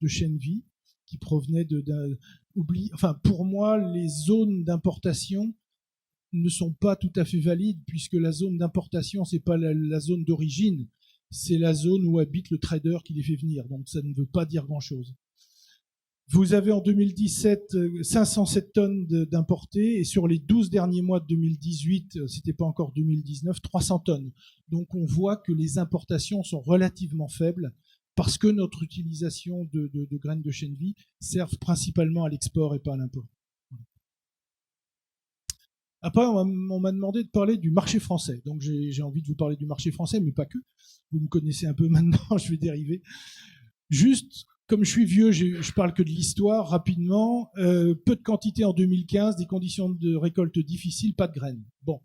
de Shenvi qui provenaient pour moi, les zones d'importation ne sont pas tout à fait valides, puisque la zone d'importation, c'est pas la zone d'origine, c'est la zone où habite le trader qui les fait venir. Donc ça ne veut pas dire grand-chose. Vous avez en 2017 507 tonnes d'importés, et sur les 12 derniers mois de 2018, c'était pas encore 2019, 300 tonnes. Donc on voit que les importations sont relativement faibles, parce que notre utilisation de graines de Shenvi servent principalement à l'export et pas à l'import. Après, on m'a demandé de parler du marché français. Donc j'ai envie de vous parler du marché français, mais pas que. Vous me connaissez un peu maintenant, je vais dériver. Juste, comme je suis vieux, je parle que de l'histoire, rapidement. Peu de quantité en 2015, des conditions de récolte difficiles, pas de graines. Bon.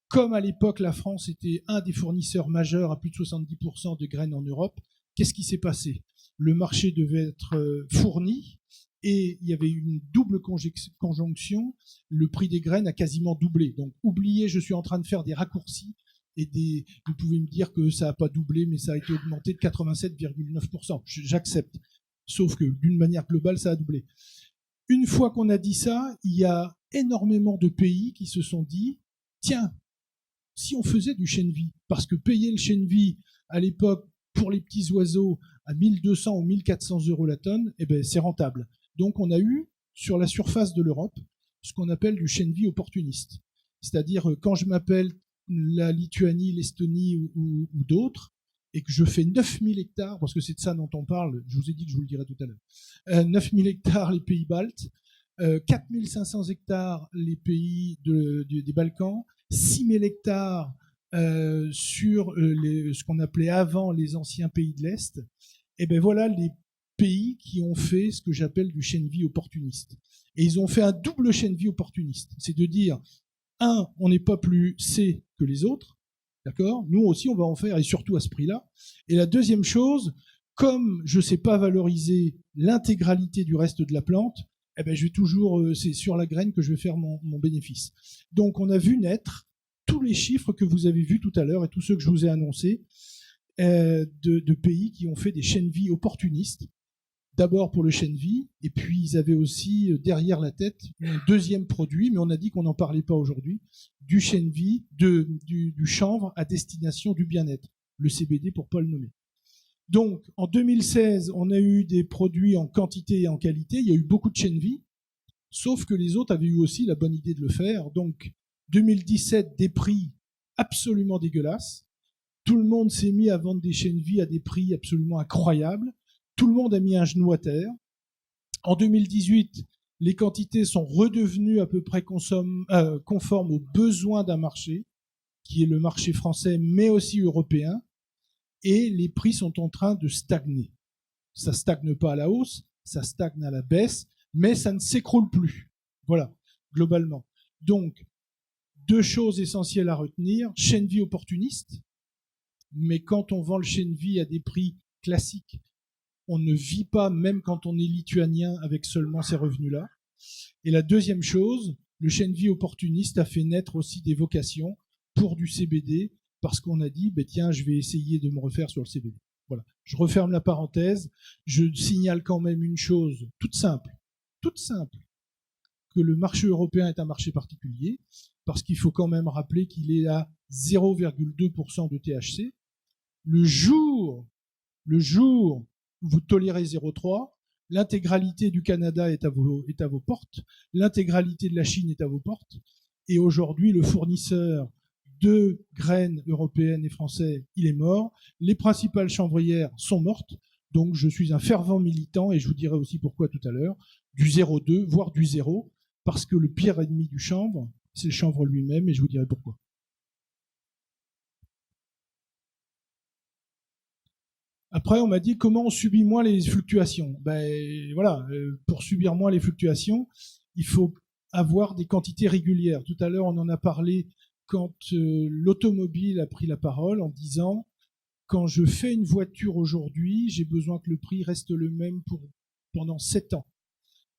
Comme à l'époque, la France était un des fournisseurs majeurs à plus de 70% de graines en Europe, qu'est-ce qui s'est passé? Le marché devait être fourni, et il y avait une double conjonction, le prix des graines a quasiment doublé. Donc oubliez, je suis en train de faire des raccourcis, vous pouvez me dire que ça n'a pas doublé, mais ça a été augmenté de 87,9%. J'accepte. Sauf que d'une manière globale, ça a doublé. Une fois qu'on a dit ça, il y a énormément de pays qui se sont dit, tiens, si on faisait du chène-vie, parce que payer le chène-vie à l'époque pour les petits oiseaux à 1200 ou 1400 euros la tonne, eh ben, c'est rentable. Donc on a eu sur la surface de l'Europe ce qu'on appelle du chène-vie opportuniste. C'est-à-dire quand je m'appelle la Lituanie, l'Estonie ou d'autres, et que je fais 9000 hectares, parce que c'est de ça dont on parle, je vous ai dit que je vous le dirai tout à l'heure, 9000 hectares les pays baltes, 4500 hectares les pays des Balkans, 6000 hectares sur ce qu'on appelait avant les anciens pays de l'Est, et ben voilà les pays qui ont fait ce que j'appelle du chène-vie opportuniste. Et ils ont fait un double chène-vie opportuniste. C'est de dire, on n'est pas plus C que les autres, d'accord ? Nous aussi, on va en faire, et surtout à ce prix-là. Et la deuxième chose, comme je ne sais pas valoriser l'intégralité du reste de la plante, eh ben, je vais toujours, c'est sur la graine que je vais faire mon bénéfice. Donc, on a vu naître tous les chiffres que vous avez vus tout à l'heure et tous ceux que je vous ai annoncés de pays qui ont fait des chène-vie opportunistes. D'abord pour le chène-vie, et puis ils avaient aussi derrière la tête un deuxième produit, mais on a dit qu'on n'en parlait pas aujourd'hui, du chène-vie, du chanvre à destination du bien-être, le CBD pour ne pas le nommer. Donc en 2016, on a eu des produits en quantité et en qualité, il y a eu beaucoup de chène-vie, sauf que les autres avaient eu aussi la bonne idée de le faire. Donc 2017, des prix absolument dégueulasses, tout le monde s'est mis à vendre des chène-vie à des prix absolument incroyables. Tout le monde a mis un genou à terre. En 2018, les quantités sont redevenues à peu près conformes aux besoins d'un marché, qui est le marché français, mais aussi européen, et les prix sont en train de stagner. Ça ne stagne pas à la hausse, ça stagne à la baisse, mais ça ne s'écroule plus. Voilà, globalement. Donc, deux choses essentielles à retenir. Chène-vie opportuniste, mais quand on vend le chène-vie à des prix classiques, on ne vit pas, même quand on est lituanien, avec seulement ces revenus-là. Et la deuxième chose, le chène-vie opportuniste a fait naître aussi des vocations pour du CBD, parce qu'on a dit, tiens, je vais essayer de me refaire sur le CBD. Voilà. Je referme la parenthèse. Je signale quand même une chose toute simple, que le marché européen est un marché particulier, parce qu'il faut quand même rappeler qu'il est à 0,2% de THC. Le jour vous tolérez 0,3, l'intégralité du Canada est à vos portes, l'intégralité de la Chine est à vos portes, et aujourd'hui, le fournisseur de graines européennes et français, il est mort, les principales chanvrières sont mortes, donc je suis un fervent militant, et je vous dirai aussi pourquoi tout à l'heure, du 0,2, voire du 0, parce que le pire ennemi du chanvre, c'est le chanvre lui-même, et je vous dirai pourquoi. Après, on m'a dit comment on subit moins les fluctuations. Voilà, pour subir moins les fluctuations, il faut avoir des quantités régulières. Tout à l'heure, on en a parlé quand l'automobile a pris la parole en disant quand je fais une voiture aujourd'hui, j'ai besoin que le prix reste le même pendant 7 ans.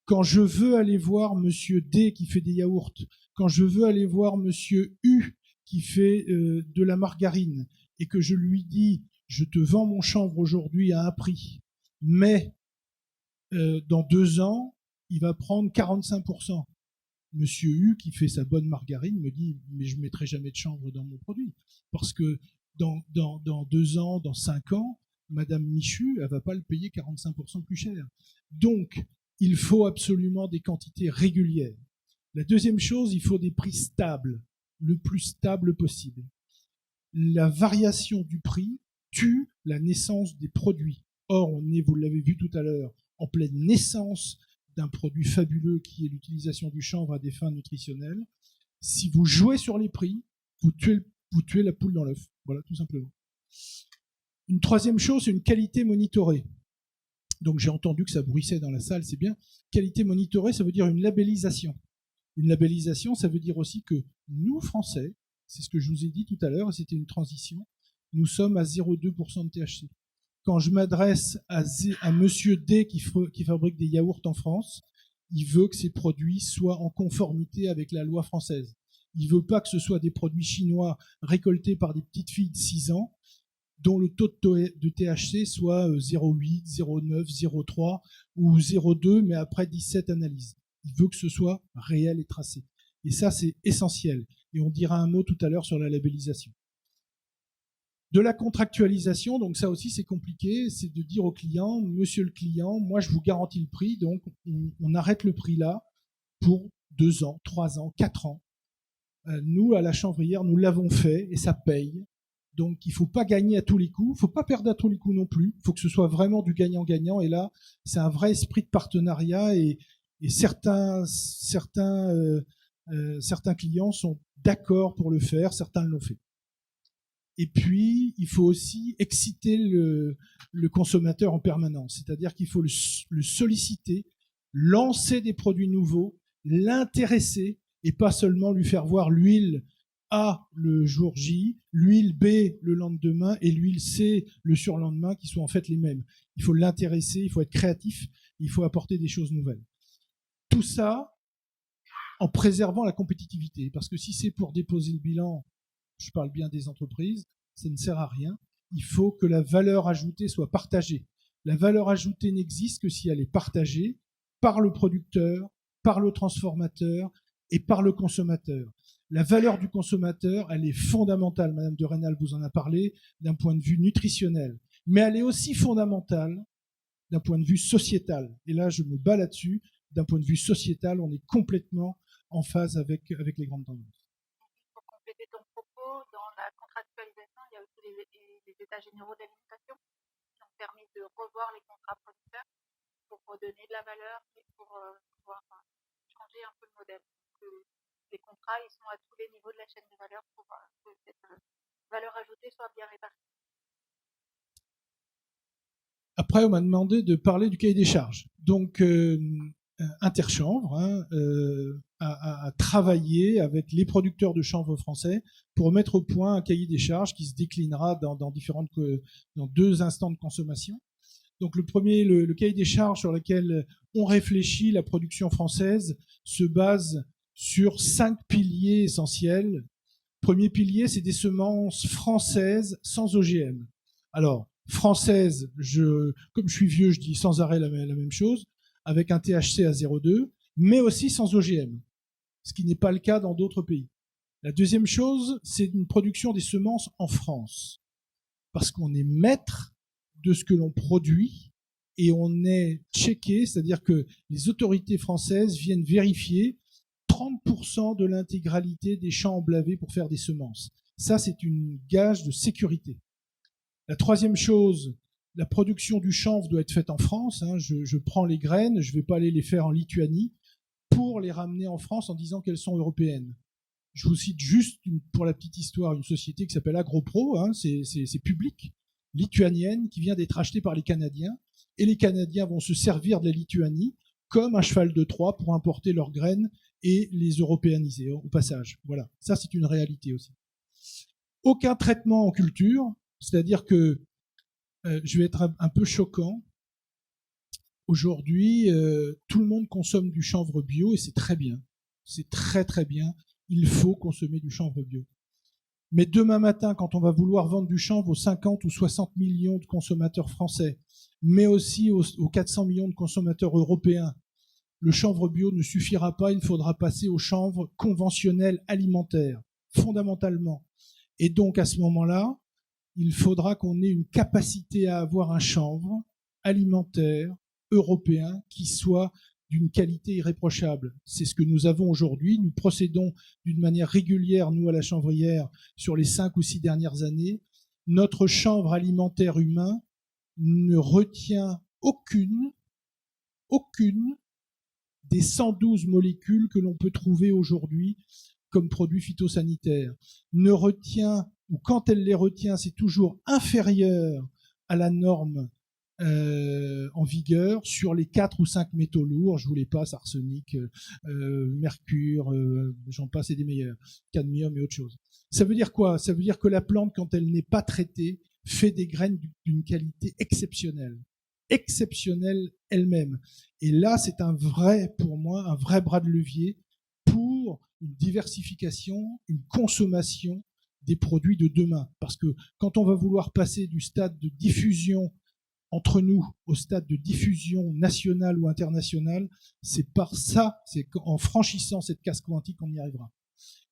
Quand je veux aller voir Monsieur D qui fait des yaourts, quand je veux aller voir Monsieur U qui fait de la margarine, et que je lui dis je te vends mon chanvre aujourd'hui à un prix, mais dans 2 ans, il va prendre 45%. Monsieur U, qui fait sa bonne margarine, me dit « mais je ne mettrai jamais de chanvre dans mon produit. » Parce que dans 2 ans, dans 5 ans, Madame Michu, elle ne va pas le payer 45% plus cher. Donc, il faut absolument des quantités régulières. La deuxième chose, il faut des prix stables, le plus stable possible. La variation du prix tue la naissance des produits. Or, on est, vous l'avez vu tout à l'heure, en pleine naissance d'un produit fabuleux qui est l'utilisation du chanvre à des fins nutritionnelles. Si vous jouez sur les prix, vous tuez la poule dans l'œuf. Voilà, tout simplement. Une troisième chose, c'est une qualité monitorée. Donc, j'ai entendu que ça bruissait dans la salle, c'est bien. Qualité monitorée, ça veut dire une labellisation. Une labellisation, ça veut dire aussi que nous, Français, c'est ce que je vous ai dit tout à l'heure, et c'était une transition, nous sommes à 0,2% de THC. quand je m'adresse à Monsieur D qui fabrique des yaourts en France, il veut que ces produits soient en conformité avec la loi française. Il veut pas que ce soit des produits chinois récoltés par des petites filles de 6 ans dont le taux de THC soit 0,8, 0,9, 0,3 ou 0,2, mais après 17 analyses. Il veut que ce soit réel et tracé. Et ça, c'est essentiel. Et on dira un mot tout à l'heure sur la labellisation. De la contractualisation, donc ça aussi c'est compliqué, c'est de dire au client, monsieur le client, moi je vous garantis le prix, donc on arrête le prix là pour 2 ans, 3 ans, 4 ans. Nous, à la Chanvrière, nous l'avons fait et ça paye. Donc, il ne faut pas gagner à tous les coups, il ne faut pas perdre à tous les coups non plus. Il faut que ce soit vraiment du gagnant-gagnant. Et là, c'est un vrai esprit de partenariat et certains clients sont d'accord pour le faire, certains l'ont fait. Et puis, il faut aussi exciter le consommateur en permanence. C'est-à-dire qu'il faut le solliciter, lancer des produits nouveaux, l'intéresser et pas seulement lui faire voir l'huile A le jour J, l'huile B le lendemain et l'huile C le surlendemain qui sont en fait les mêmes. Il faut l'intéresser, il faut être créatif, il faut apporter des choses nouvelles. Tout ça en préservant la compétitivité. Parce que si c'est pour déposer le bilan, je parle bien des entreprises, ça ne sert à rien. Il faut que la valeur ajoutée soit partagée. La valeur ajoutée n'existe que si elle est partagée par le producteur, par le transformateur et par le consommateur. La valeur du consommateur, elle est fondamentale, Madame de Rênal vous en a parlé, d'un point de vue nutritionnel. Mais elle est aussi fondamentale d'un point de vue sociétal. Et là, je me bats là-dessus. D'un point de vue sociétal, on est complètement en phase avec les grandes tendances. Pour compléter ton propos, dans la contractualisation, il y a aussi les états généraux d'alimentation qui ont permis de revoir les contrats producteurs pour redonner de la valeur et pour pouvoir changer un peu le modèle. Donc, les contrats, ils sont à tous les niveaux de la chaîne de valeur pour que cette valeur ajoutée soit bien répartie. Après, on m'a demandé de parler du cahier des charges. Donc, Interchanvre a travaillé avec les producteurs de chanvre français pour mettre au point un cahier des charges qui se déclinera dans 2 instants de consommation. Donc le premier, le cahier des charges sur lequel on réfléchit, la production française, se base sur 5 piliers essentiels. Premier pilier, c'est des semences françaises sans OGM. Alors, françaises, comme je suis vieux, je dis sans arrêt la même chose, avec un THC à 0,2, mais aussi sans OGM, ce qui n'est pas le cas dans d'autres pays. La deuxième chose, c'est une production des semences en France, parce qu'on est maître de ce que l'on produit et on est checké, c'est-à-dire que les autorités françaises viennent vérifier 30% de l'intégralité des champs emblavés pour faire des semences. Ça, c'est une gage de sécurité. La troisième chose, la production du chanvre doit être faite en France. Je prends les graines, je ne vais pas aller les faire en Lituanie pour les ramener en France en disant qu'elles sont européennes. Je vous cite juste, pour la petite histoire, une société qui s'appelle AgroPro, c'est public, lituanienne, qui vient d'être achetée par les Canadiens. Et les Canadiens vont se servir de la Lituanie comme un cheval de Troie pour importer leurs graines et les européaniser au passage. Voilà, ça c'est une réalité aussi. Aucun traitement en culture, c'est-à-dire que je vais être un peu choquant. Aujourd'hui, tout le monde consomme du chanvre bio et c'est très bien. C'est très très bien. Il faut consommer du chanvre bio. Mais demain matin, quand on va vouloir vendre du chanvre aux 50 ou 60 millions de consommateurs français, mais aussi aux 400 millions de consommateurs européens, le chanvre bio ne suffira pas. Il faudra passer au chanvre conventionnel alimentaire, fondamentalement. Et donc, à ce moment-là, il faudra qu'on ait une capacité à avoir un chanvre alimentaire européen qui soit d'une qualité irréprochable. C'est ce que nous avons aujourd'hui. Nous procédons d'une manière régulière, nous, à la Chanvrière, sur les 5 ou 6 dernières années. Notre chanvre alimentaire humain ne retient aucune des 112 molécules que l'on peut trouver aujourd'hui comme produits phytosanitaires. Ne retient, ou quand elle les retient, c'est toujours inférieur à la norme en vigueur sur les 4 ou 5 métaux lourds, je vous les passe, arsenic, mercure, j'en passe et des meilleurs, cadmium et autre chose. Ça veut dire quoi? Ça veut dire que la plante, quand elle n'est pas traitée, fait des graines d'une qualité exceptionnelle elle-même. Et là, c'est pour moi, un vrai bras de levier pour une diversification, une consommation des produits de demain. Parce que quand on va vouloir passer du stade de diffusion entre nous au stade de diffusion nationale ou internationale, c'est par ça, c'est en franchissant cette case quantique qu'on y arrivera.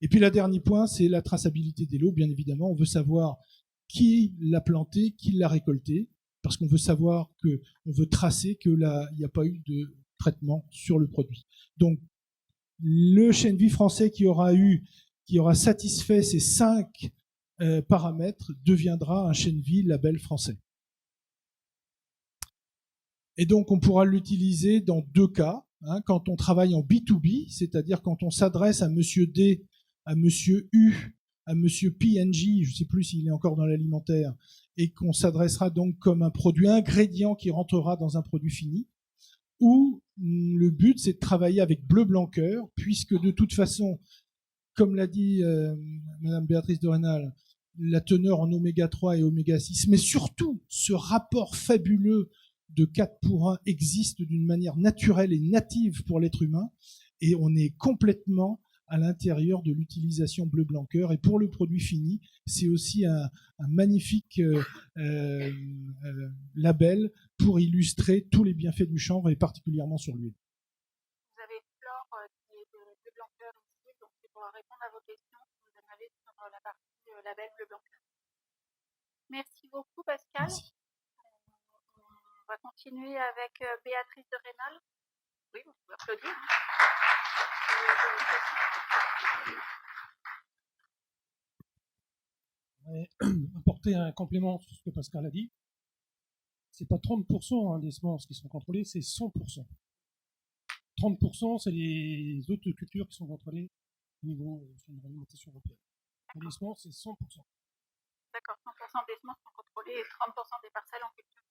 Et puis le dernier point, c'est la traçabilité des lots. Bien évidemment, on veut savoir qui l'a planté, qui l'a récolté, parce qu'on veut savoir on veut tracer qu'il n'y a pas eu de traitement sur le produit. Donc, le chêne vie français qui aura satisfait ces 5 paramètres deviendra un chêne vie label français. Et donc, on pourra l'utiliser dans 2 cas. Quand on travaille en B2B, c'est-à-dire quand on s'adresse à monsieur D, à monsieur U, à monsieur PNJ, je ne sais plus s'il est encore dans l'alimentaire, et qu'on s'adressera donc comme un produit ingrédient qui rentrera dans un produit fini, où le but, c'est de travailler avec bleu blanc cœur, puisque de toute façon, comme l'a dit Madame Béatrice de Rênal, la teneur en oméga 3 et oméga 6, mais surtout ce rapport fabuleux de 4 pour 1 existe d'une manière naturelle et native pour l'être humain, et on est complètement à l'intérieur de l'utilisation bleu blanc cœur. Et pour le produit fini, c'est aussi un magnifique label pour illustrer tous les bienfaits du chanvre, et particulièrement sur l'huile. Vous avez Flore qui est de bleu blanc cœur ici, donc c'est pour répondre à vos questions si vous en avez sur la partie label bleu blanc cœur. Merci beaucoup Pascal. Merci. On va continuer avec Béatrice de Rênal. Oui, vous pouvez applaudir. Apporter un complément sur ce que Pascal a dit. C'est pas 30% des semences qui sont contrôlées, c'est 100%. 30%, c'est les autres cultures qui sont contrôlées au niveau de l'alimentation européenne. Mais les semences, c'est 100%. D'accord, 100% des semences sont contrôlées et 30% des parcelles en culture.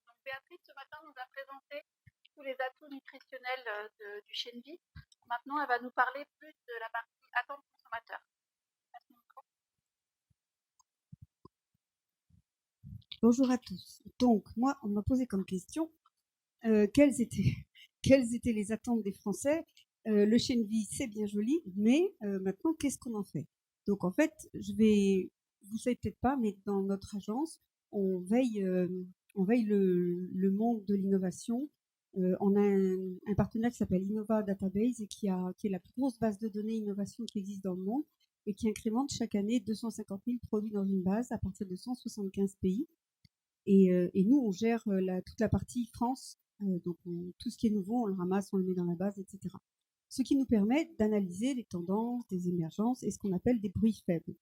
Donc Béatrice, ce matin, nous a présenté tous les atouts nutritionnels du chêne vie. Maintenant, elle va nous parler plus de la partie attente consommateur. Bonjour à tous. Donc, moi, on m'a posé comme question quelles étaient les attentes des Français. Le chêne vie, c'est bien joli, mais maintenant, qu'est-ce qu'on en fait? Donc, en fait, vous savez peut-être pas, mais dans notre agence, on veille le monde de l'innovation. On a un partenaire qui s'appelle Innova Database et qui est la plus grosse base de données innovation qui existe dans le monde et qui incrémente chaque année 250 000 produits dans une base à partir de 175 pays. Et nous, on gère toute la partie France. Donc, tout ce qui est nouveau, on le ramasse, on le met dans la base, etc. Ce qui nous permet d'analyser les tendances, des émergences et ce qu'on appelle des bruits faibles.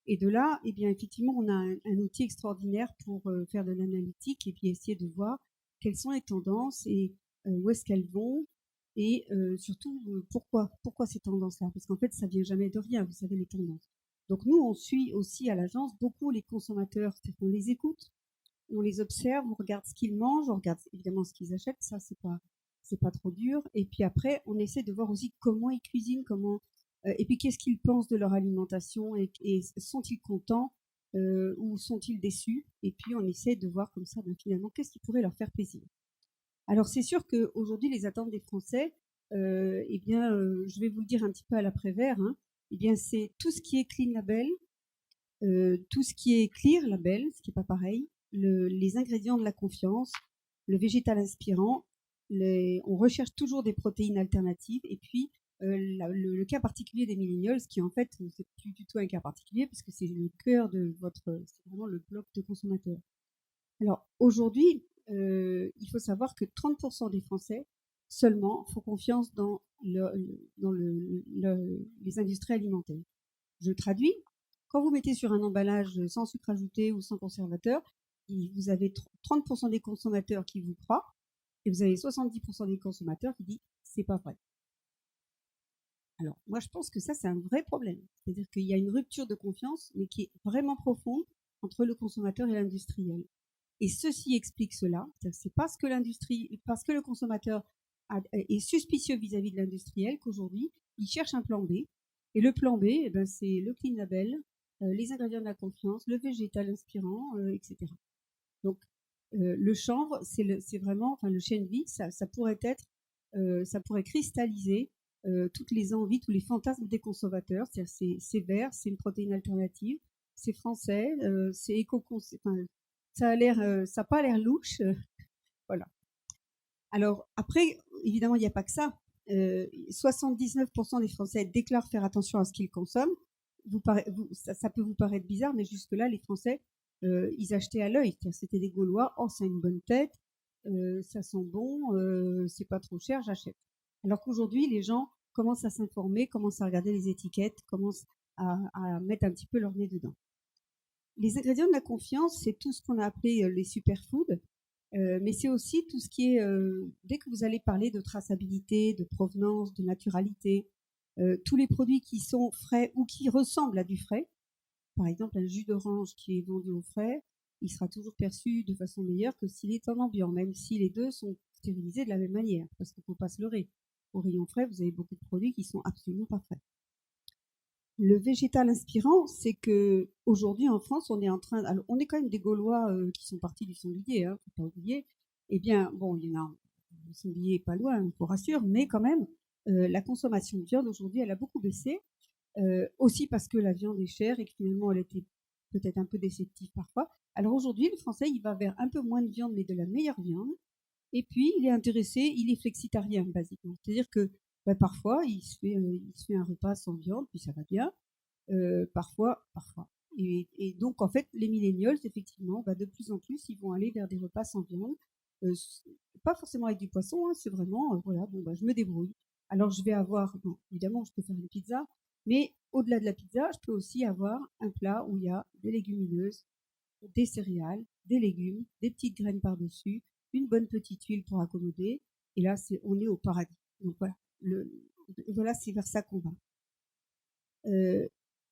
Et de là, eh bien, effectivement, on a un outil extraordinaire pour faire de l'analytique et puis essayer de voir quelles sont les tendances et où est-ce qu'elles vont et surtout pourquoi ces tendances-là. Parce qu'en fait, ça vient jamais de rien, vous savez, les tendances. Donc nous, on suit aussi à l'agence beaucoup les consommateurs, c'est-à-dire qu'on les écoute, on les observe, on regarde ce qu'ils mangent, on regarde évidemment ce qu'ils achètent, ça c'est pas trop dur. Et puis après, on essaie de voir aussi comment ils cuisinent, et puis qu'est-ce qu'ils pensent de leur alimentation et sont-ils contents ou sont-ils déçus. Et puis on essaie de voir comme ça, finalement, qu'est-ce qui pourrait leur faire plaisir. Alors c'est sûr qu'aujourd'hui, les attentes des Français, je vais vous le dire un petit peu à l'après-vert, eh bien c'est tout ce qui est clean label, tout ce qui est clear label, ce qui n'est pas pareil, les ingrédients de la confiance, le végétal inspirant, on recherche toujours des protéines alternatives et puis le cas particulier des millennials qui en fait c'est plus du tout un cas particulier puisque c'est le cœur c'est vraiment le bloc de consommateurs. Alors aujourd'hui, il faut savoir que 30% des Français seulement font confiance dans les industries alimentaires. Je traduis, quand vous mettez sur un emballage sans sucre ajouté ou sans conservateur, vous avez 30% des consommateurs qui vous croient et vous avez 70% des consommateurs qui disent c'est pas vrai. Alors moi je pense que ça c'est un vrai problème, c'est-à-dire qu'il y a une rupture de confiance mais qui est vraiment profonde entre le consommateur et l'industriel. Et ceci explique cela, c'est parce que le consommateur est suspicieux vis-à-vis de l'industriel qu'aujourd'hui il cherche un plan B et le plan B c'est le clean label, les ingrédients de la confiance, le végétal inspirant, etc. Donc, le chanvre, c'est vraiment, enfin, le chêne vie, ça pourrait cristalliser toutes les envies, tous les fantasmes des consommateurs. C'est-à-dire, c'est vert, c'est une protéine alternative, c'est français, c'est enfin, ça n'a pas l'air louche, voilà. Alors après, évidemment, il n'y a pas que ça. 79% des Français déclarent faire attention à ce qu'ils consomment. Ça peut vous paraître bizarre, mais jusque-là, les Français, ils achetaient à l'œil. C'était des Gaulois, oh, ça a une bonne tête, ça sent bon, c'est pas trop cher, j'achète. Alors qu'aujourd'hui, les gens commencent à s'informer, commencent à regarder les étiquettes, commencent à mettre un petit peu leur nez dedans. Les ingrédients de la confiance, c'est tout ce qu'on a appelé les superfoods, mais c'est aussi tout ce qui est, dès que vous allez parler de traçabilité, de provenance, de naturalité, tous les produits qui sont frais ou qui ressemblent à du frais. Par exemple, un jus d'orange qui est vendu au frais, il sera toujours perçu de façon meilleure que s'il est en ambiant, même si les deux sont stérilisés de la même manière, parce qu'il ne faut pas se leurrer. Au rayon frais, vous avez beaucoup de produits qui sont absolument pas frais. Le végétal inspirant, c'est que aujourd'hui en France, on est en train, alors on est quand même des Gaulois qui sont partis du sanglier, faut pas oublier. Eh bien, bon, il y en a, le sanglier est pas loin, je vous rassure, mais quand même, la consommation de viande aujourd'hui, elle a beaucoup baissé, aussi parce que la viande est chère et que finalement, elle était peut-être un peu déceptive parfois. Alors aujourd'hui, le Français, il va vers un peu moins de viande, mais de la meilleure viande. Et puis, il est intéressé, il est flexitarien, basiquement. C'est-à-dire que parfois, il se fait un repas sans viande, puis ça va bien. Parfois. Et donc, en fait, les millennials, effectivement, de plus en plus, ils vont aller vers des repas sans viande. Pas forcément avec du poisson, c'est vraiment, voilà, bon, je me débrouille. Alors, je vais avoir, bon, évidemment, je peux faire une pizza, mais au-delà de la pizza, je peux aussi avoir un plat où il y a des légumineuses, des céréales, des légumes, des petites graines par-dessus, une bonne petite huile pour accommoder. Et là, on est au paradis. Donc voilà, c'est vers ça qu'on va.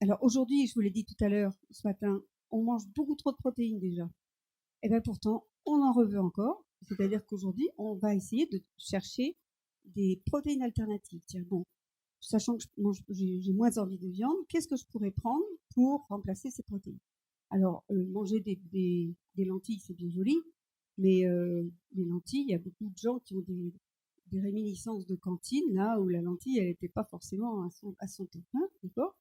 Alors aujourd'hui, je vous l'ai dit tout à l'heure, ce matin, on mange beaucoup trop de protéines déjà. Et bien pourtant, on en reveut encore. C'est-à-dire qu'aujourd'hui, on va essayer de chercher des protéines alternatives. C'est-à-dire, bon, sachant que j'ai moins envie de viande, qu'est-ce que je pourrais prendre pour remplacer ces protéines? Alors, manger des lentilles, c'est bien joli, mais les lentilles, il y a beaucoup de gens qui ont des réminiscences de cantine, là où la lentille, elle n'était pas forcément à son top, hein, d'accord?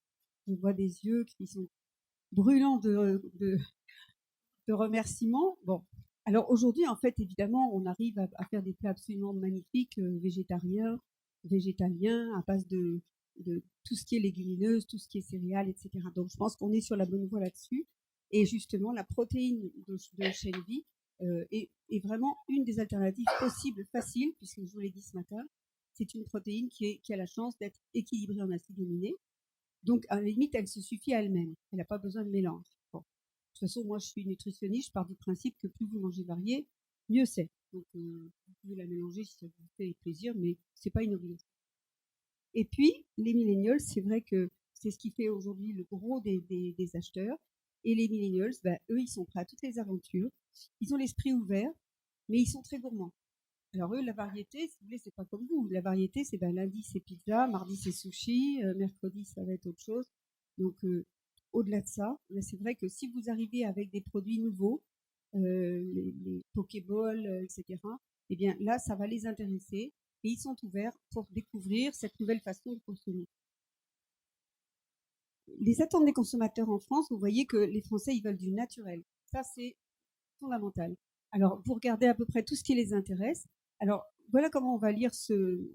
Je vois des yeux qui sont brûlants de remerciements. Bon, alors aujourd'hui, en fait, évidemment, on arrive à faire des plats absolument magnifiques, végétariens, végétaliens, à base de tout ce qui est légumineuse, tout ce qui est céréales, etc. Donc, je pense qu'on est sur la bonne voie là-dessus. Et justement, la protéine de chêne vie est vraiment une des alternatives possibles, faciles, puisque je vous l'ai dit ce matin, c'est une protéine qui a la chance d'être équilibrée en acides aminés. Donc, à la limite, elle se suffit à elle-même. Elle n'a pas besoin de mélange. Bon. De toute façon, moi, je suis nutritionniste. Je pars du principe que plus vous mangez varié, mieux c'est. Donc, vous pouvez la mélanger si ça vous fait plaisir, mais c'est pas une obligation. Et puis, les millennials, c'est vrai que c'est ce qui fait aujourd'hui le gros des acheteurs. Et les millennials, eux, ils sont prêts à toutes les aventures. Ils ont l'esprit ouvert, mais ils sont très gourmands. Alors eux, la variété, si vous voulez, c'est pas comme vous. La variété, c'est lundi c'est pizza, mardi c'est sushi, mercredi ça va être autre chose. Donc au-delà de ça, c'est vrai que si vous arrivez avec des produits nouveaux, les Pokéballs, etc., eh bien là, ça va les intéresser et ils sont ouverts pour découvrir cette nouvelle façon de consommer. Les attentes des consommateurs en France, vous voyez que les Français, ils veulent du naturel. Ça, c'est fondamental. Alors, vous regardez à peu près tout ce qui les intéresse. Alors, voilà comment on va lire ce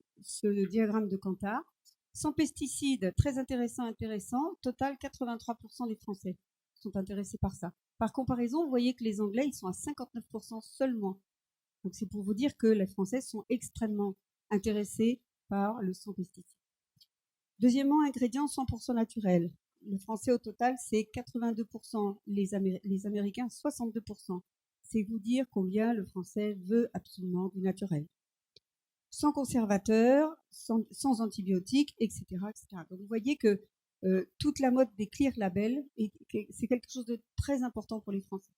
diagramme de Kantar. Sans pesticides, très intéressant. Total, 83% des Français sont intéressés par ça. Par comparaison, vous voyez que les Anglais, ils sont à 59% seulement. Donc, c'est pour vous dire que les Français sont extrêmement intéressés par le sans pesticides. Deuxièmement, ingrédients 100% naturels. Le Français, au total, c'est 82%. Les Américains, 62%. C'est vous dire combien le Français veut absolument du naturel. Sans conservateurs, sans antibiotiques, etc., etc. Donc vous voyez que toute la mode des clear labels, c'est quelque chose de très important pour les Français.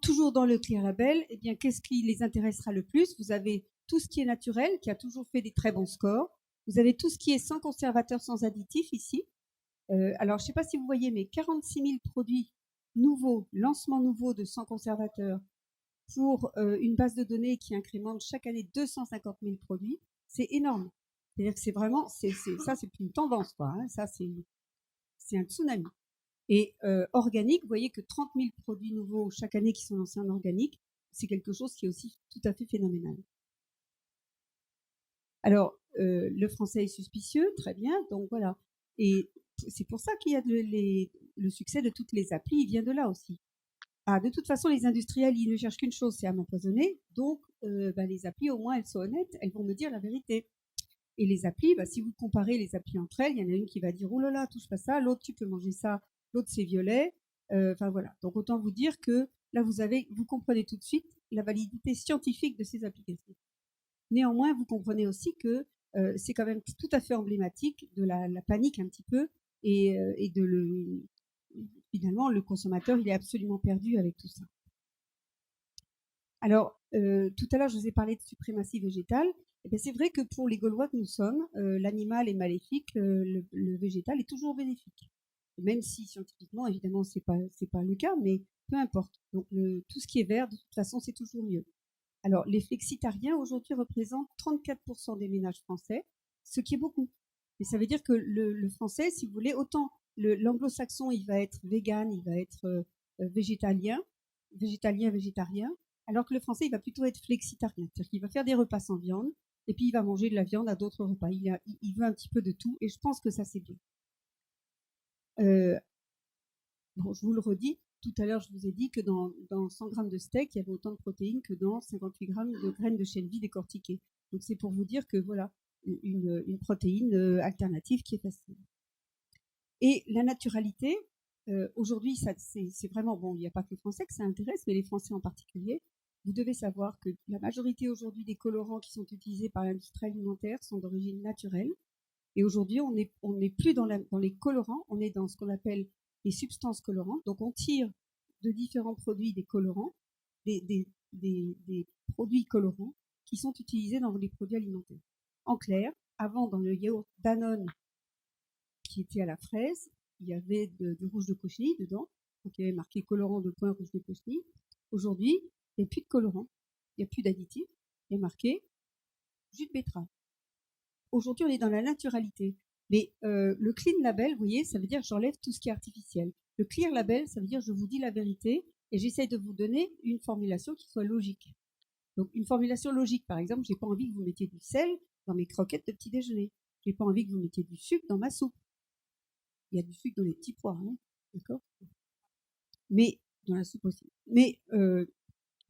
Toujours dans le clear label, eh bien, qu'est-ce qui les intéressera le plus? Vous avez tout ce qui est naturel, qui a toujours fait des très bons scores. Vous avez tout ce qui est sans conservateur, sans additif ici. Alors, je ne sais pas si vous voyez, mais 46 000 produits nouveaux, lancements nouveaux de sans conservateur pour une base de données qui incrémente chaque année 250 000 produits, c'est énorme. C'est-à-dire que c'est vraiment, ça, c'est une tendance, quoi. Hein. Ça, c'est un tsunami. Et organique, vous voyez que 30 000 produits nouveaux chaque année qui sont lancés en organique, c'est quelque chose qui est aussi tout à fait phénoménal. Alors, le français est suspicieux, très bien, donc voilà. Et c'est pour ça qu'il y a le succès de toutes les applis, il vient de là aussi. Ah, de toute façon, les industriels, ils ne cherchent qu'une chose, c'est à m'empoisonner. Donc, les applis, au moins, elles sont honnêtes, elles vont me dire la vérité. Et les applis, si vous comparez les applis entre elles, il y en a une qui va dire « Oh là là, touche pas ça », l'autre « Tu peux manger ça », l'autre c'est violet. Enfin voilà. Donc, autant vous dire que là, vous comprenez tout de suite la validité scientifique de ces applications. Néanmoins, vous comprenez aussi que c'est quand même tout à fait emblématique de la panique un petit peu et finalement, le consommateur, il est absolument perdu avec tout ça. Alors, tout à l'heure, je vous ai parlé de suprématie végétale. Eh bien, c'est vrai que pour les Gaulois que nous sommes, l'animal est maléfique, le végétal est toujours bénéfique. Même si scientifiquement, évidemment, c'est pas le cas, mais peu importe. Donc, tout ce qui est vert, de toute façon, c'est toujours mieux. Alors, les flexitariens, aujourd'hui, représentent 34% des ménages français, ce qui est beaucoup. Et ça veut dire que le français, si vous voulez, autant l'anglo-saxon, il va être vegan, il va être végétalien, végétarien, alors que le français, il va plutôt être flexitarien. C'est-à-dire qu'il va faire des repas sans viande, et puis il va manger de la viande à d'autres repas. Il veut un petit peu de tout, et je pense que ça, c'est bien. Bon, je vous le redis, tout à l'heure, je vous ai dit que dans 100 grammes de steak, il y avait autant de protéines que dans 58 grammes de graines de chèvre vie décortiquées. Donc, c'est pour vous dire que voilà, une protéine alternative qui est facile. Et la naturalité, aujourd'hui, c'est vraiment, bon, il n'y a pas que les Français que ça intéresse, mais les Français en particulier. Vous devez savoir que la majorité aujourd'hui des colorants qui sont utilisés par l'industrie alimentaire sont d'origine naturelle. Et aujourd'hui, on n'est plus dans les colorants, on est dans ce qu'on appelle les substances colorantes. Donc, on tire de différents produits des colorants, des produits colorants qui sont utilisés dans les produits alimentaires. En clair, avant, dans le yaourt Danone qui était à la fraise, il y avait du rouge de cochenille dedans, donc il y avait marqué colorant de point rouge de cochenille. Aujourd'hui, il n'y a plus de colorant, il n'y a plus d'additifs, il y a marqué jus de betterave. Aujourd'hui, on est dans la naturalité. Mais le clean label, vous voyez, ça veut dire j'enlève tout ce qui est artificiel. Le clear label, ça veut dire je vous dis la vérité et j'essaye de vous donner une formulation qui soit logique. Donc, une formulation logique, par exemple, j'ai pas envie que vous mettiez du sel dans mes croquettes de petit déjeuner. J'ai pas envie que vous mettiez du sucre dans ma soupe. Il y a du sucre dans les petits pois, hein, d'accord? Mais dans la soupe aussi. Mais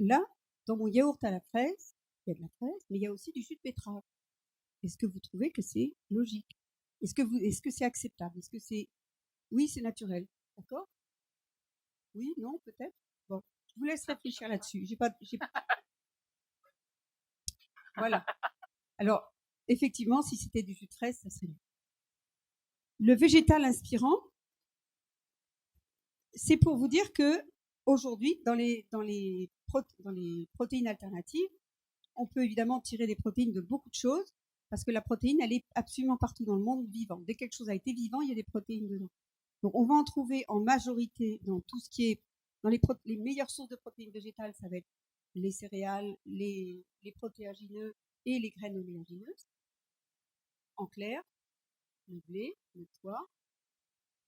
là, dans mon yaourt à la fraise, il y a de la fraise, mais il y a aussi du jus de betterave. Est-ce que vous trouvez que c'est logique? Est-ce que c'est acceptable? Est-ce que c'est... Oui, c'est naturel. D'accord? Oui, non, peut-être? Bon, je vous laisse réfléchir là-dessus. Voilà. Alors, effectivement, si c'était du jus de fraise, ça serait mieux. Le végétal inspirant, c'est pour vous dire que aujourd'hui, dans les protéines alternatives, on peut évidemment tirer des protéines de beaucoup de choses, parce que la protéine, elle est absolument partout dans le monde vivant. Dès que quelque chose a été vivant, il y a des protéines dedans. Donc, on va en trouver en majorité dans tout ce qui est... Dans les meilleures sources de protéines végétales, ça va être les céréales, les protéagineux et les graines oléagineuses. En clair, le blé, le pois,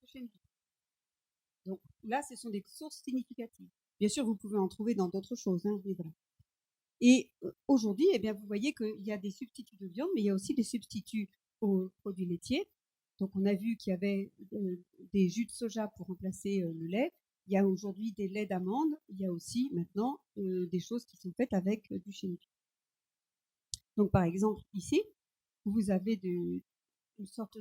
le chèvre. Donc là, ce sont des sources significatives. Bien sûr, vous pouvez en trouver dans d'autres choses, hein, mais voilà. Et aujourd'hui, eh bien, vous voyez qu'il y a des substituts de viande, mais il y a aussi des substituts aux produits laitiers. Donc, on a vu qu'il y avait des jus de soja pour remplacer le lait. Il y a aujourd'hui des laits d'amande. Il y a aussi maintenant des choses qui sont faites avec du chèvre. Donc, par exemple, ici, vous avez une sorte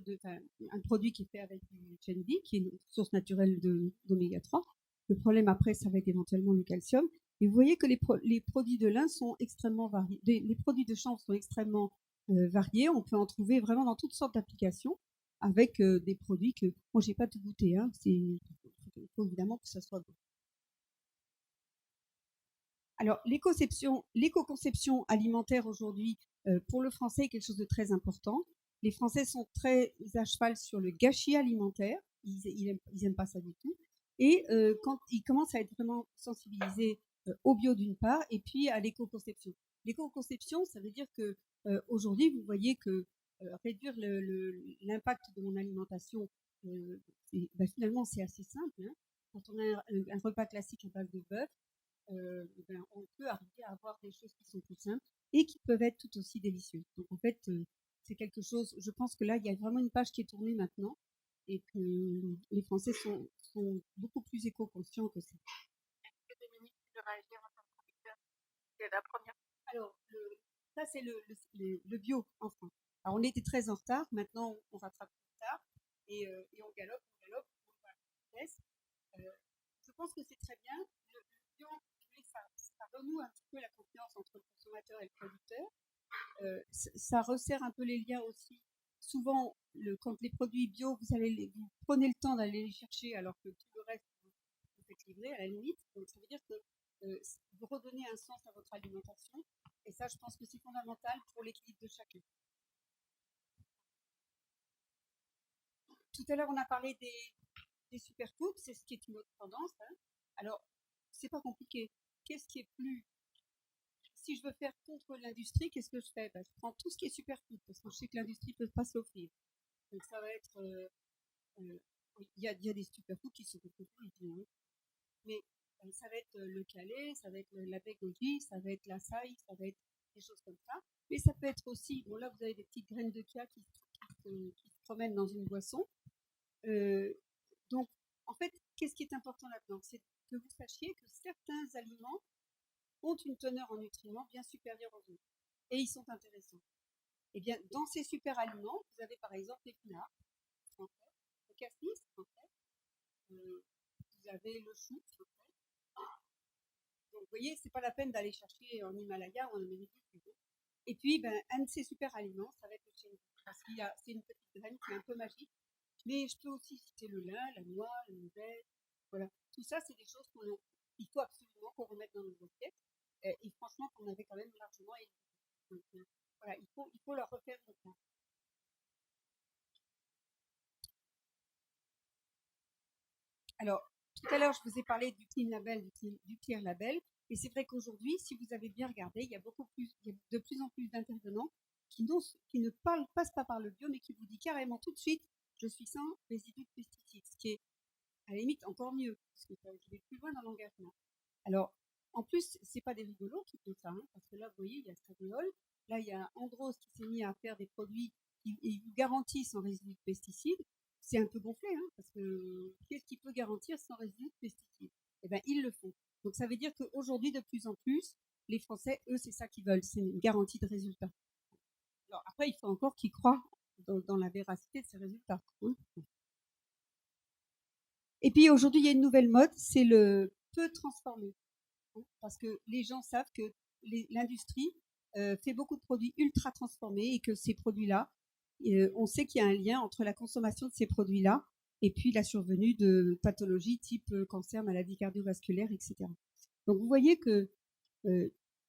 un produit qui est fait avec du chèvre, qui est une source naturelle d'oméga 3. Le problème après, ça va être éventuellement le calcium. Et vous voyez que les produits de lin sont extrêmement variés. Les produits de chanvre sont extrêmement variés. On peut en trouver vraiment dans toutes sortes d'applications avec des produits que moi j'ai pas tout goûté. Hein. Il faut évidemment que ça soit bon. Alors l'éco-conception alimentaire aujourd'hui pour le français est quelque chose de très important. Les Français sont très à cheval sur le gâchis alimentaire. Ils aiment pas ça du tout. Et quand ils commencent à être vraiment sensibilisés au bio d'une part, et puis à l'éco-conception. L'éco-conception, ça veut dire que aujourd'hui, vous voyez que réduire l'impact de mon alimentation, finalement, c'est assez simple. Hein. Quand on a un repas classique à base de bœuf, on peut arriver à avoir des choses qui sont plus simples et qui peuvent être tout aussi délicieuses. Donc en fait, c'est quelque chose, je pense que là, il y a vraiment une page qui est tournée maintenant et que les Français sont beaucoup plus éco-conscients que ça. Est-ce que Dominique, tu veux réagir en tant que producteur? C'est la première. Alors, ça, c'est le bio en France. Alors, on était très en retard. Maintenant, on rattrape le retard et on galope, on va à la vitesse. Je pense que c'est très bien. Le bio, ça renoue un petit peu la confiance entre le consommateur et le producteur. Ça resserre un peu les liens aussi. Souvent, quand les produits bio, vous prenez le temps d'aller les chercher alors que tout le reste, vous faites livrer à la limite. Donc, ça veut dire que vous redonnez un sens à votre alimentation. Et ça, je pense que c'est fondamental pour l'équilibre de chacun. Tout à l'heure, on a parlé des superfoods, c'est ce qui est une autre tendance. Hein. Alors, c'est pas compliqué. Qu'est-ce qui est plus... Si je veux faire contre l'industrie, qu'est-ce que je fais? Je prends tout ce qui est superfood, parce que je sais que l'industrie ne peut pas s'offrir. Donc, ça va être... il y a des superfoods qui sont complètement idiots. Mais ça va être le calais, ça va être la goji, ça va être l'açaï, ça va être des choses comme ça. Mais ça peut être aussi, bon là vous avez des petites graines de chia qui se promènent dans une boisson. Donc en fait, qu'est-ce qui est important là-dedans? C'est que vous sachiez que certains aliments ont une teneur en nutriments bien supérieure aux autres. Et ils sont intéressants. Et bien dans ces super aliments, vous avez par exemple l'épinard, le cassis, vous avez le chou, donc, vous voyez, c'est pas la peine d'aller chercher en Himalaya ou en Amérique du Sud. Et puis, un de ces super aliments, ça va être le chéri. Parce qu'il c'est une petite graine qui est un peu magique. Mais je peux aussi citer le lin, la noix, le noisette. Voilà. Tout ça, c'est des choses qu'il faut absolument qu'on remette dans nos assiettes. Et franchement, qu'on avait quand même largement éliminé. Donc, voilà, il faut leur refaire le plan. Alors, tout à l'heure, je vous ai parlé du Clean Label, du Clear Label. Et c'est vrai qu'aujourd'hui, si vous avez bien regardé, il y a de plus en plus d'intervenants qui ne passent pas par le bio, mais qui vous disent carrément tout de suite, je suis sans résidus de pesticides, ce qui est à la limite encore mieux, parce que je vais plus loin dans l'engagement. Alors, en plus, c'est pas des rigolos qui font ça, hein, parce que là, vous voyez, il y a Stadiol, là, il y a Andros qui s'est mis à faire des produits qui vous garantissent sans résidus de pesticides. C'est un peu gonflé, hein, parce que qu'est-ce qui peut garantir sans résidus de pesticides? Eh bien, ils le font. Donc, ça veut dire qu'aujourd'hui, de plus en plus, les Français, eux, c'est ça qu'ils veulent, c'est une garantie de résultat. Alors, après, il faut encore qu'ils croient dans la véracité de ces résultats. Hein. Et puis, aujourd'hui, il y a une nouvelle mode, c'est le peu transformé. Hein, parce que les gens savent que l'industrie fait beaucoup de produits ultra transformés et que ces produits-là, on sait qu'il y a un lien entre la consommation de ces produits-là et puis la survenue de pathologies type cancer, maladies cardiovasculaires, etc. Donc vous voyez que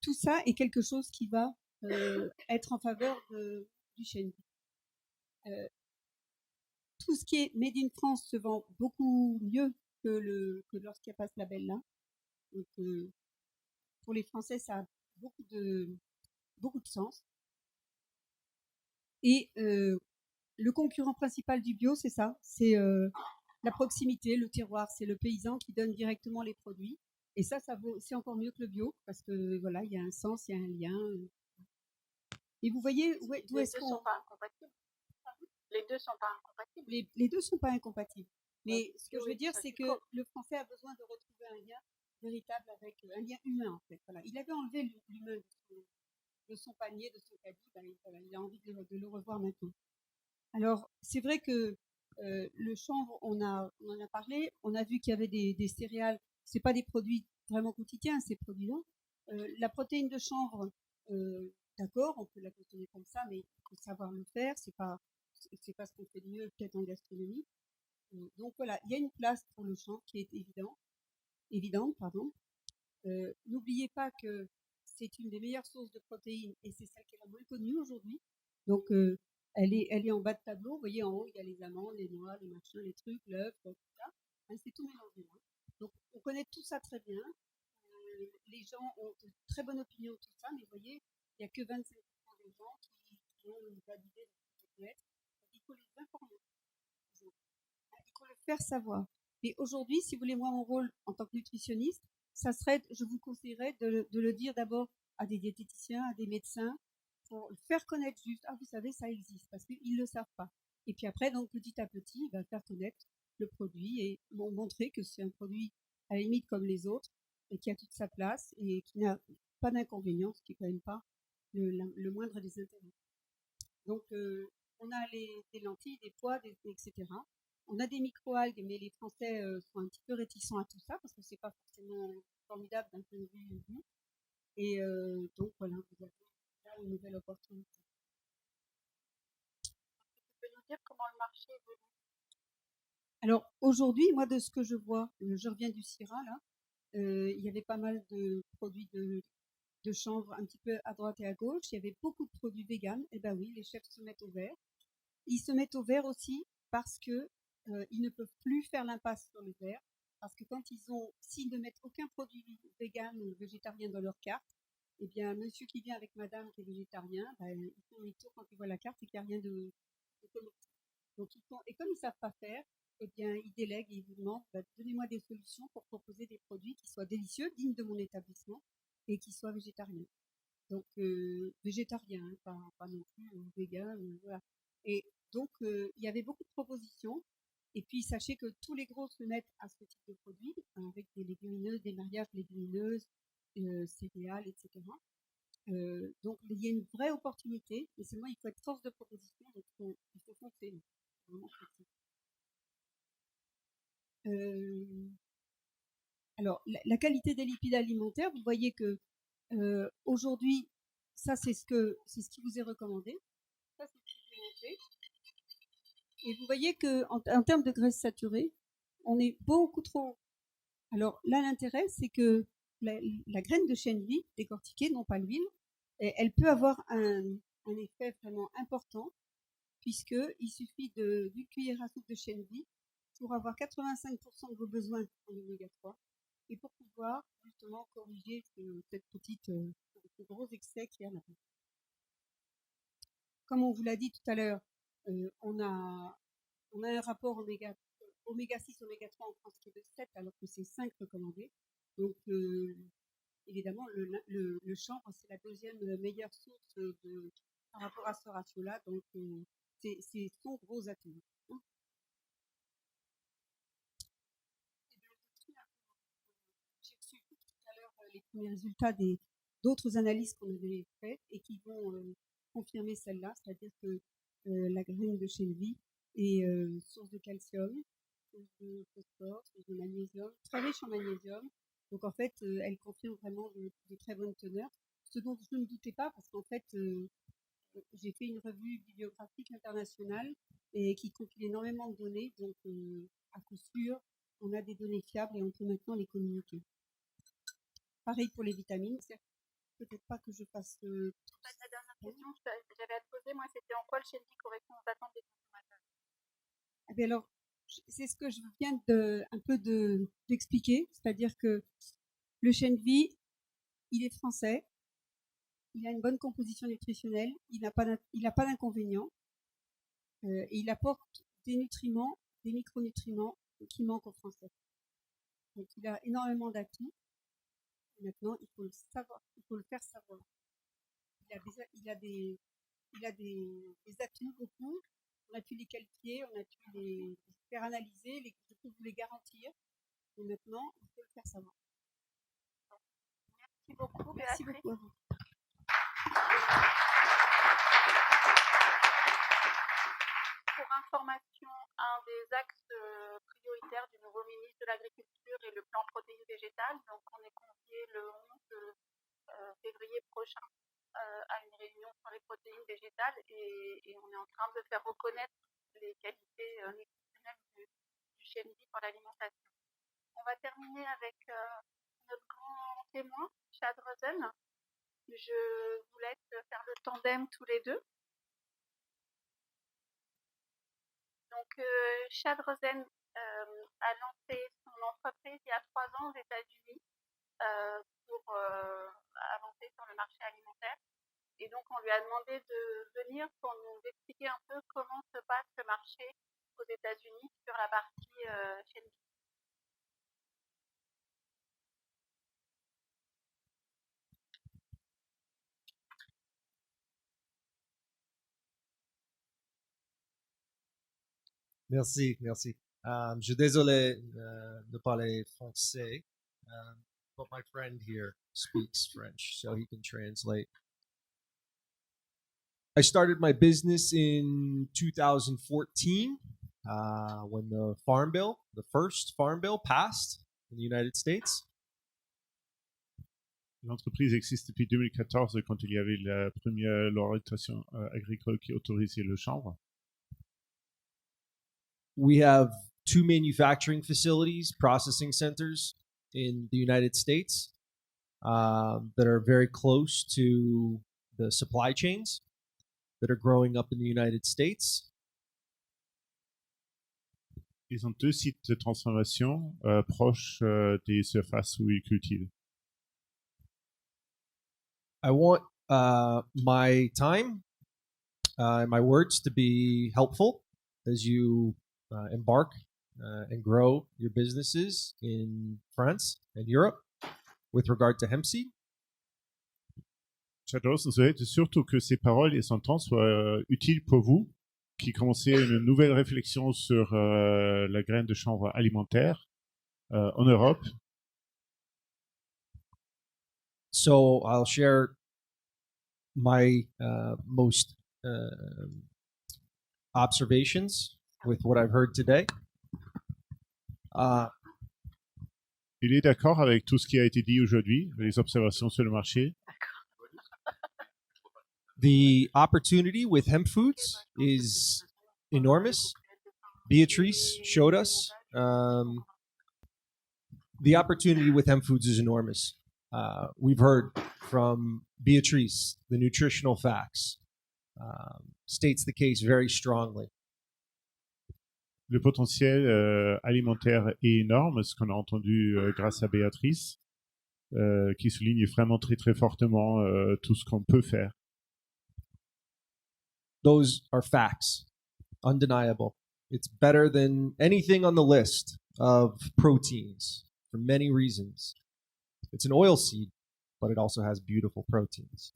tout ça est quelque chose qui va être en faveur du chêne. Tout ce qui est Made in France se vend beaucoup mieux que lorsqu'il n'y a pas ce label-là. Donc pour les Français, ça a beaucoup de sens. Et le concurrent principal du bio, c'est ça, c'est la proximité, le terroir, c'est le paysan qui donne directement les produits. Et ça vaut, c'est encore mieux que le bio parce que voilà, il y a un sens, il y a un lien. Et vous voyez d'où est-ce qu'on... sont pas incompatibles. Les deux sont pas incompatibles. Les deux sont pas incompatibles. Mais ce que je veux dire, c'est que le Français a besoin de retrouver un lien véritable avec un lien humain en fait. Voilà, il avait enlevé l'humain de son panier, de son caddie, il a envie de le revoir maintenant. Alors, c'est vrai que le chanvre, on en a parlé, on a vu qu'il y avait des céréales, c'est pas des produits vraiment quotidiens, ces produits-là. La protéine de chanvre, d'accord, on peut la consommer comme ça, mais il faut savoir le faire, c'est pas ce qu'on fait de mieux peut-être en gastronomie. Donc voilà, il y a une place pour le chanvre qui est évidente. N'oubliez pas que c'est une des meilleures sources de protéines et c'est celle qui est la moins connue aujourd'hui. Donc Elle est en bas de tableau. Vous voyez, en haut, il y a les amandes, les noix, les machins, les trucs, l'œuf, tout ça. C'est tout mélangé. Hein. Donc, on connaît tout ça très bien. Les gens ont de très bonne opinion de tout ça, mais vous voyez, il n'y a que 25% des gens qui ont une validité de ce que ça peut être. Il faut les informer. Il faut le faire savoir. Et aujourd'hui, si vous voulez, moi, mon rôle en tant que nutritionniste, ça serait, je vous conseillerais de le dire d'abord à des diététiciens, à des médecins, pour le faire connaître juste. Ah, vous savez, ça existe, parce qu'ils ne le savent pas. Et puis après, donc, petit à petit, il va faire connaître le produit et montrer que c'est un produit à la limite comme les autres, et qui a toute sa place, et qui n'a pas d'inconvénients, ce qui n'est quand même pas le moindre des intérêts. Donc, on a des lentilles, des pois, etc. On a des micro-algues, mais les Français sont un petit peu réticents à tout ça, parce que c'est pas forcément formidable d'un point de vue goût. Et donc, voilà, vous avez là une nouvelle opportunité. Tu peux nous dire comment le marché évolue? Alors, aujourd'hui, moi, de ce que je vois, je reviens du Syrah, là, il y avait pas mal de produits de chanvre un petit peu à droite et à gauche. Il y avait beaucoup de produits véganes. Et ben oui, les chefs se mettent au vert. Ils se mettent au vert aussi parce que ils ne peuvent plus faire l'impasse sur le vert. Parce que s'ils ne mettent aucun produit vegan ou végétarien dans leur carte, eh bien, monsieur qui vient avec madame qui est végétarien, ils font un tour quand ils voient la carte et qu'il n'y a rien de commercial. Donc, et comme ils ne savent pas faire, eh bien, ils délèguent et ils vous demandent, donnez-moi des solutions pour proposer des produits qui soient délicieux, dignes de mon établissement et qui soient végétariens. Donc, végétarien, pas non plus vegan, voilà. Et donc, il y avait beaucoup de propositions. Et puis, sachez que tous les gros se mettent à ce type de produits, avec des légumineuses, des mariages légumineuses, céréales, etc. Donc, il y a une vraie opportunité. Mais seulement, il faut être force de proposition. Donc, il faut foncer. Vraiment foncer. Alors, la qualité des lipides alimentaires, vous voyez que aujourd'hui, ça c'est ce qui vous est recommandé. Ça c'est ce qui est montré. Et vous voyez que en termes de graisse saturée, on est beaucoup trop haut. Alors là, l'intérêt, c'est que la graine de chènevis décortiquée, non pas l'huile, elle peut avoir un effet vraiment important, puisqu'il suffit d'une cuillère à soupe de chènevis pour avoir 85% de vos besoins en oméga 3 et pour pouvoir justement corriger ce gros excès qu'il y a là-dedans. Comme on vous l'a dit tout à l'heure, on a un rapport oméga 6, oméga 3 en France qui est de 7 alors que c'est 5 recommandés. Donc évidemment, le chanvre, c'est la deuxième meilleure source par rapport à ce ratio-là. Donc c'est son gros atout. J'ai reçu tout à l'heure les premiers résultats d'autres analyses qu'on avait faites et qui vont confirmer celle-là, c'est-à-dire que la graine de chènevis est source de calcium, source de phosphore, source de magnésium, très riche en magnésium. Donc en fait, elle confirme vraiment de très bonnes teneurs, ce dont je ne me doutais pas parce qu'en fait, j'ai fait une revue bibliographique internationale et qui compile énormément de données, donc à coup sûr, on a des données fiables et on peut maintenant les communiquer. Pareil pour les vitamines, peut-être pas que je fasse... La dernière question que j'avais à te poser, moi, c'était en quoi le chènevis correspond aux attentes des consommateurs? Eh bien alors, c'est ce que je viens d'expliquer, c'est-à-dire que le chènevis, il est français, il a une bonne composition nutritionnelle, il n'a pas d'inconvénients, et il apporte des nutriments, des micronutriments qui manquent aux Français. Donc il a énormément d'atouts. Maintenant, il faut le savoir, il faut le faire savoir. Il a des atouts beaucoup. On a pu les qualifier, on a pu les faire analyser, je peux vous les garantir. Et maintenant, il faut le faire savoir. Merci beaucoup. Merci beaucoup à vous. Pour information, un des axes prioritaires du nouveau ministre de l'Agriculture est le plan protéines végétales. Donc, on est convié le 11 février prochain à une réunion sur les protéines végétales et on est en train de faire reconnaître les qualités nutritionnelles du chènevis pour l'alimentation. On va terminer avec notre grand témoin, Chad Rosen. Je vous laisse faire le tandem tous les deux. Chad Rosen a lancé son entreprise il y a 3 ans aux États-Unis pour avancer sur le marché alimentaire. Et donc, on lui a demandé de venir pour nous expliquer un peu comment se passe le marché aux États-Unis sur la partie Shenvi. Merci, merci. Je suis désolé de parler français, but my friend here speaks French, so he can translate. I started my business in 2014 when the Farm Bill, the first Farm Bill, passed in the United States. L'entreprise existe depuis 2014 quand il y avait la première loi agricole qui autorisait le chanvre. We have 2 manufacturing facilities, processing centers in the United States that are very close to the supply chains that are growing up in the United States. Ils ont 2 sites de transformation proches des surfaces où ils cultivent. I want my time and my words to be helpful as you embark and grow your businesses in France and Europe with regard to hemp seed. Chad Rosen souhaite surtout que ces paroles et son temps soient utiles pour vous qui commencez une nouvelle réflexion sur la graine de chanvre alimentaire en Europe. So I'll share my most observations with what I've heard today. Il est d'accord avec tout ce qui a été dit aujourd'hui, les observations sur le marché. The opportunity with hemp foods is enormous. Beatrice showed us the opportunity with hemp foods is enormous. We've heard from Beatrice, the nutritional facts, states the case very strongly. Le potentiel alimentaire est énorme, ce qu'on a entendu grâce à Béatrice, qui souligne vraiment très très fortement tout ce qu'on peut faire. Those are facts, undeniable. It's better than anything on the list of proteins for many reasons. It's an oil seed, but it also has beautiful proteins.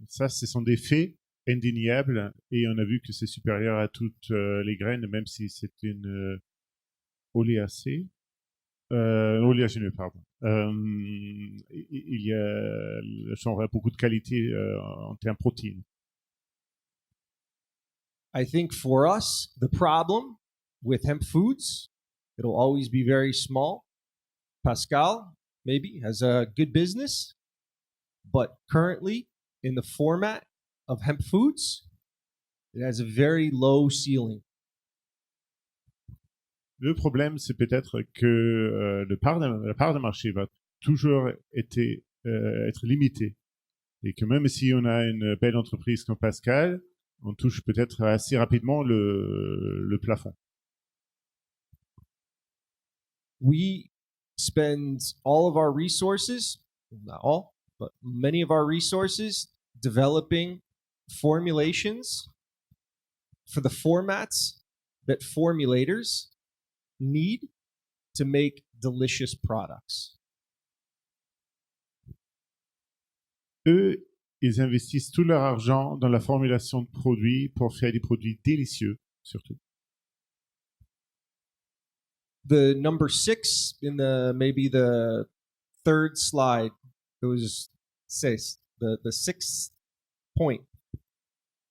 Ça, ce sont des faits indéniables et on a vu que c'est supérieur à toutes les graines, même si c'est une oléacée. Oléagineux, pardon. Il y a le chanvre a beaucoup de qualité en termes protéines. I think for us, the problem with hemp foods, it'll always be very small. Pascal, maybe, has a good business, but currently, in the format of hemp foods, it has a very low ceiling. Le problème, c'est peut-être que la part de marché va toujours être limitée. Et que même si on a une belle entreprise comme Pascal, on touche peut-être assez rapidement le plafond. We spend all of our resources, not all, but many of our resources developing formulations for the formats that formulators need to make delicious products. Eux, ils investissent tout leur argent dans la formulation de produits pour faire des produits délicieux, surtout. The number 6 in maybe the third slide, it was the sixth point.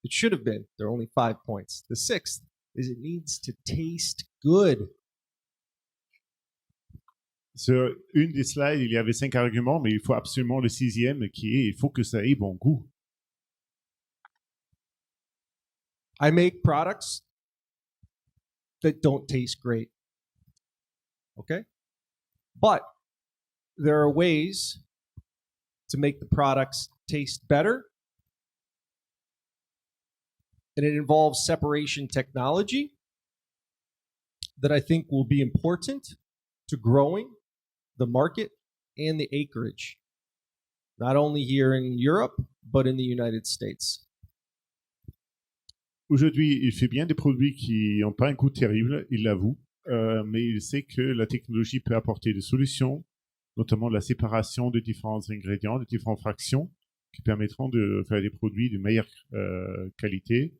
It should have been. There are only 5 points. The sixth is it needs to taste good. Sur une des slides, il y avait 5 arguments, mais il faut absolument le 6e qui est il faut que ça ait bon goût. I make products that don't taste great. Okay? But there are ways to make the products taste better and it involves separation technology that I think will be important to growing the market and the acreage, not only here in Europe, but in the United States. Aujourd'hui, il fait bien des produits qui n'ont pas un coût terrible, il l'avoue, mais il sait que la technologie peut apporter des solutions, notamment la séparation de différents ingrédients, de différentes fractions, qui permettront de faire des produits de meilleure qualité.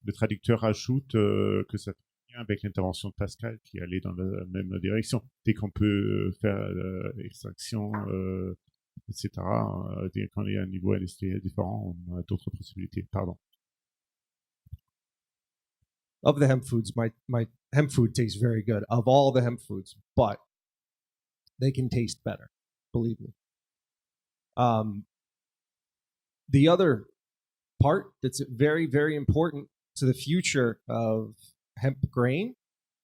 Le traducteur ajoute que ça vient avec l'intervention de Pascal qui allait dans la même direction. Dès qu'on peut faire extraction, etc., quand il y a un niveau industriel différent, on a d'autres possibilités. Pardon. Of the hemp foods, my hemp food tastes very good. Of all the hemp foods, but they can taste better, believe me. The other part that's very, very important to the future of hemp grain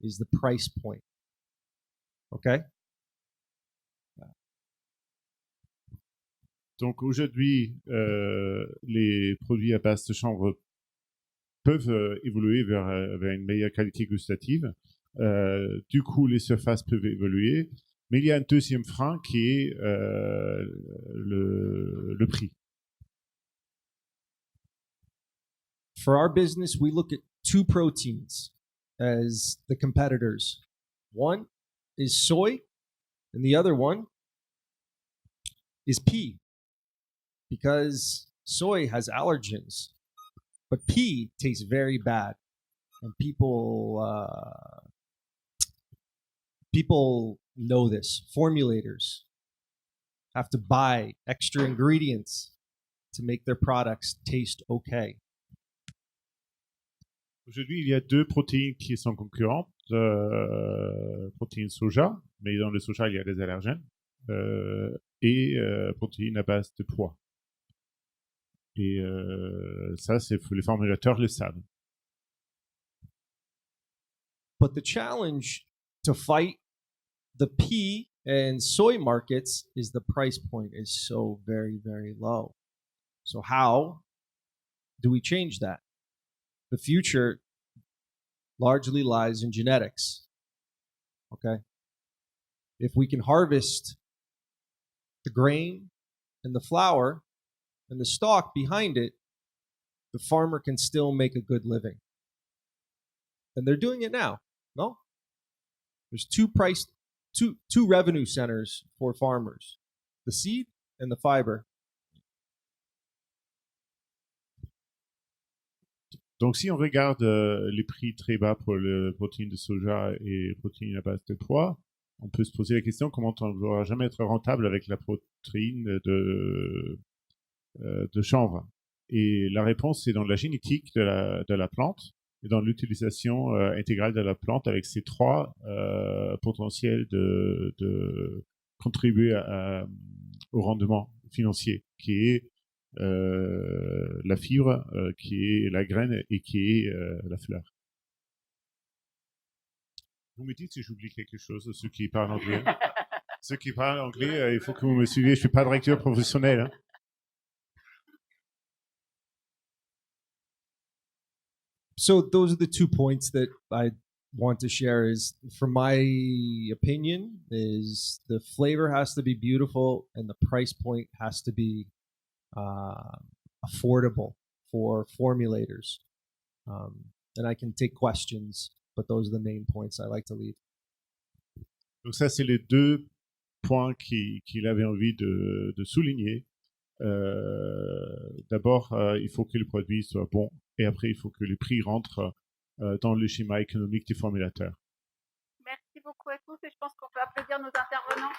is the price point. Okay? Donc aujourd'hui, les produits à base de chanvre peuvent évoluer vers une meilleure qualité gustative. Du coup, les surfaces peuvent évoluer. Mais il y a un deuxième frein qui est le prix. For our business, we look at two proteins as the competitors. One is soy, and the other one is pea, because soy has allergens, but pea tastes very bad, and people know this. Formulators have to buy extra ingredients to make their products taste okay. Aujourd'hui, il y a deux protéines qui sont concurrentes. Protéines soja, mais dans le soja, il y a des allergènes, et protéines à base de pois. Et ça, les formulateurs le savent. But the challenge to fight the pea and soy markets is the price point is so very, very low. So how do we change that? The future largely lies in genetics. Okay? If we can harvest the grain and the flour and the stalk behind it, the farmer can still make a good living. And they're doing it now, no? There's two revenue centers for farmers, the seed and the fiber. Donc, si on regarde les prix très bas pour les protéines de soja et les protéines à base de pois, on peut se poser la question comment on ne pourra jamais être rentable avec la protéine de chanvre. Et la réponse, c'est dans la génétique de la plante et dans l'utilisation intégrale de la plante avec ces trois potentiels de contribuer au rendement financier, qui est la fibre, qui est la graine et qui est la fleur. Vous me dites si j'oublie quelque chose, ceux qui parlent anglais. Ceux qui parlent anglais, il faut que vous me suiviez, je ne suis pas directeur professionnel. Hein. So those are the 2 points that I want to share is, from my opinion, is the flavor has to be beautiful and the price point has to be affordable for formulators. And I can take questions, but those are the main points I like to leave. Donc ça, c'est les deux points qu'il avait envie de souligner. D'abord, il faut que le produit soit bon et après, il faut que les prix rentrent dans le schéma économique des formulateurs. Merci beaucoup à tous et je pense qu'on peut applaudir nos intervenants.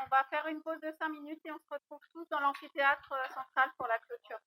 On va faire une pause de 5 minutes et on se retrouve tous dans l'amphithéâtre central pour la clôture.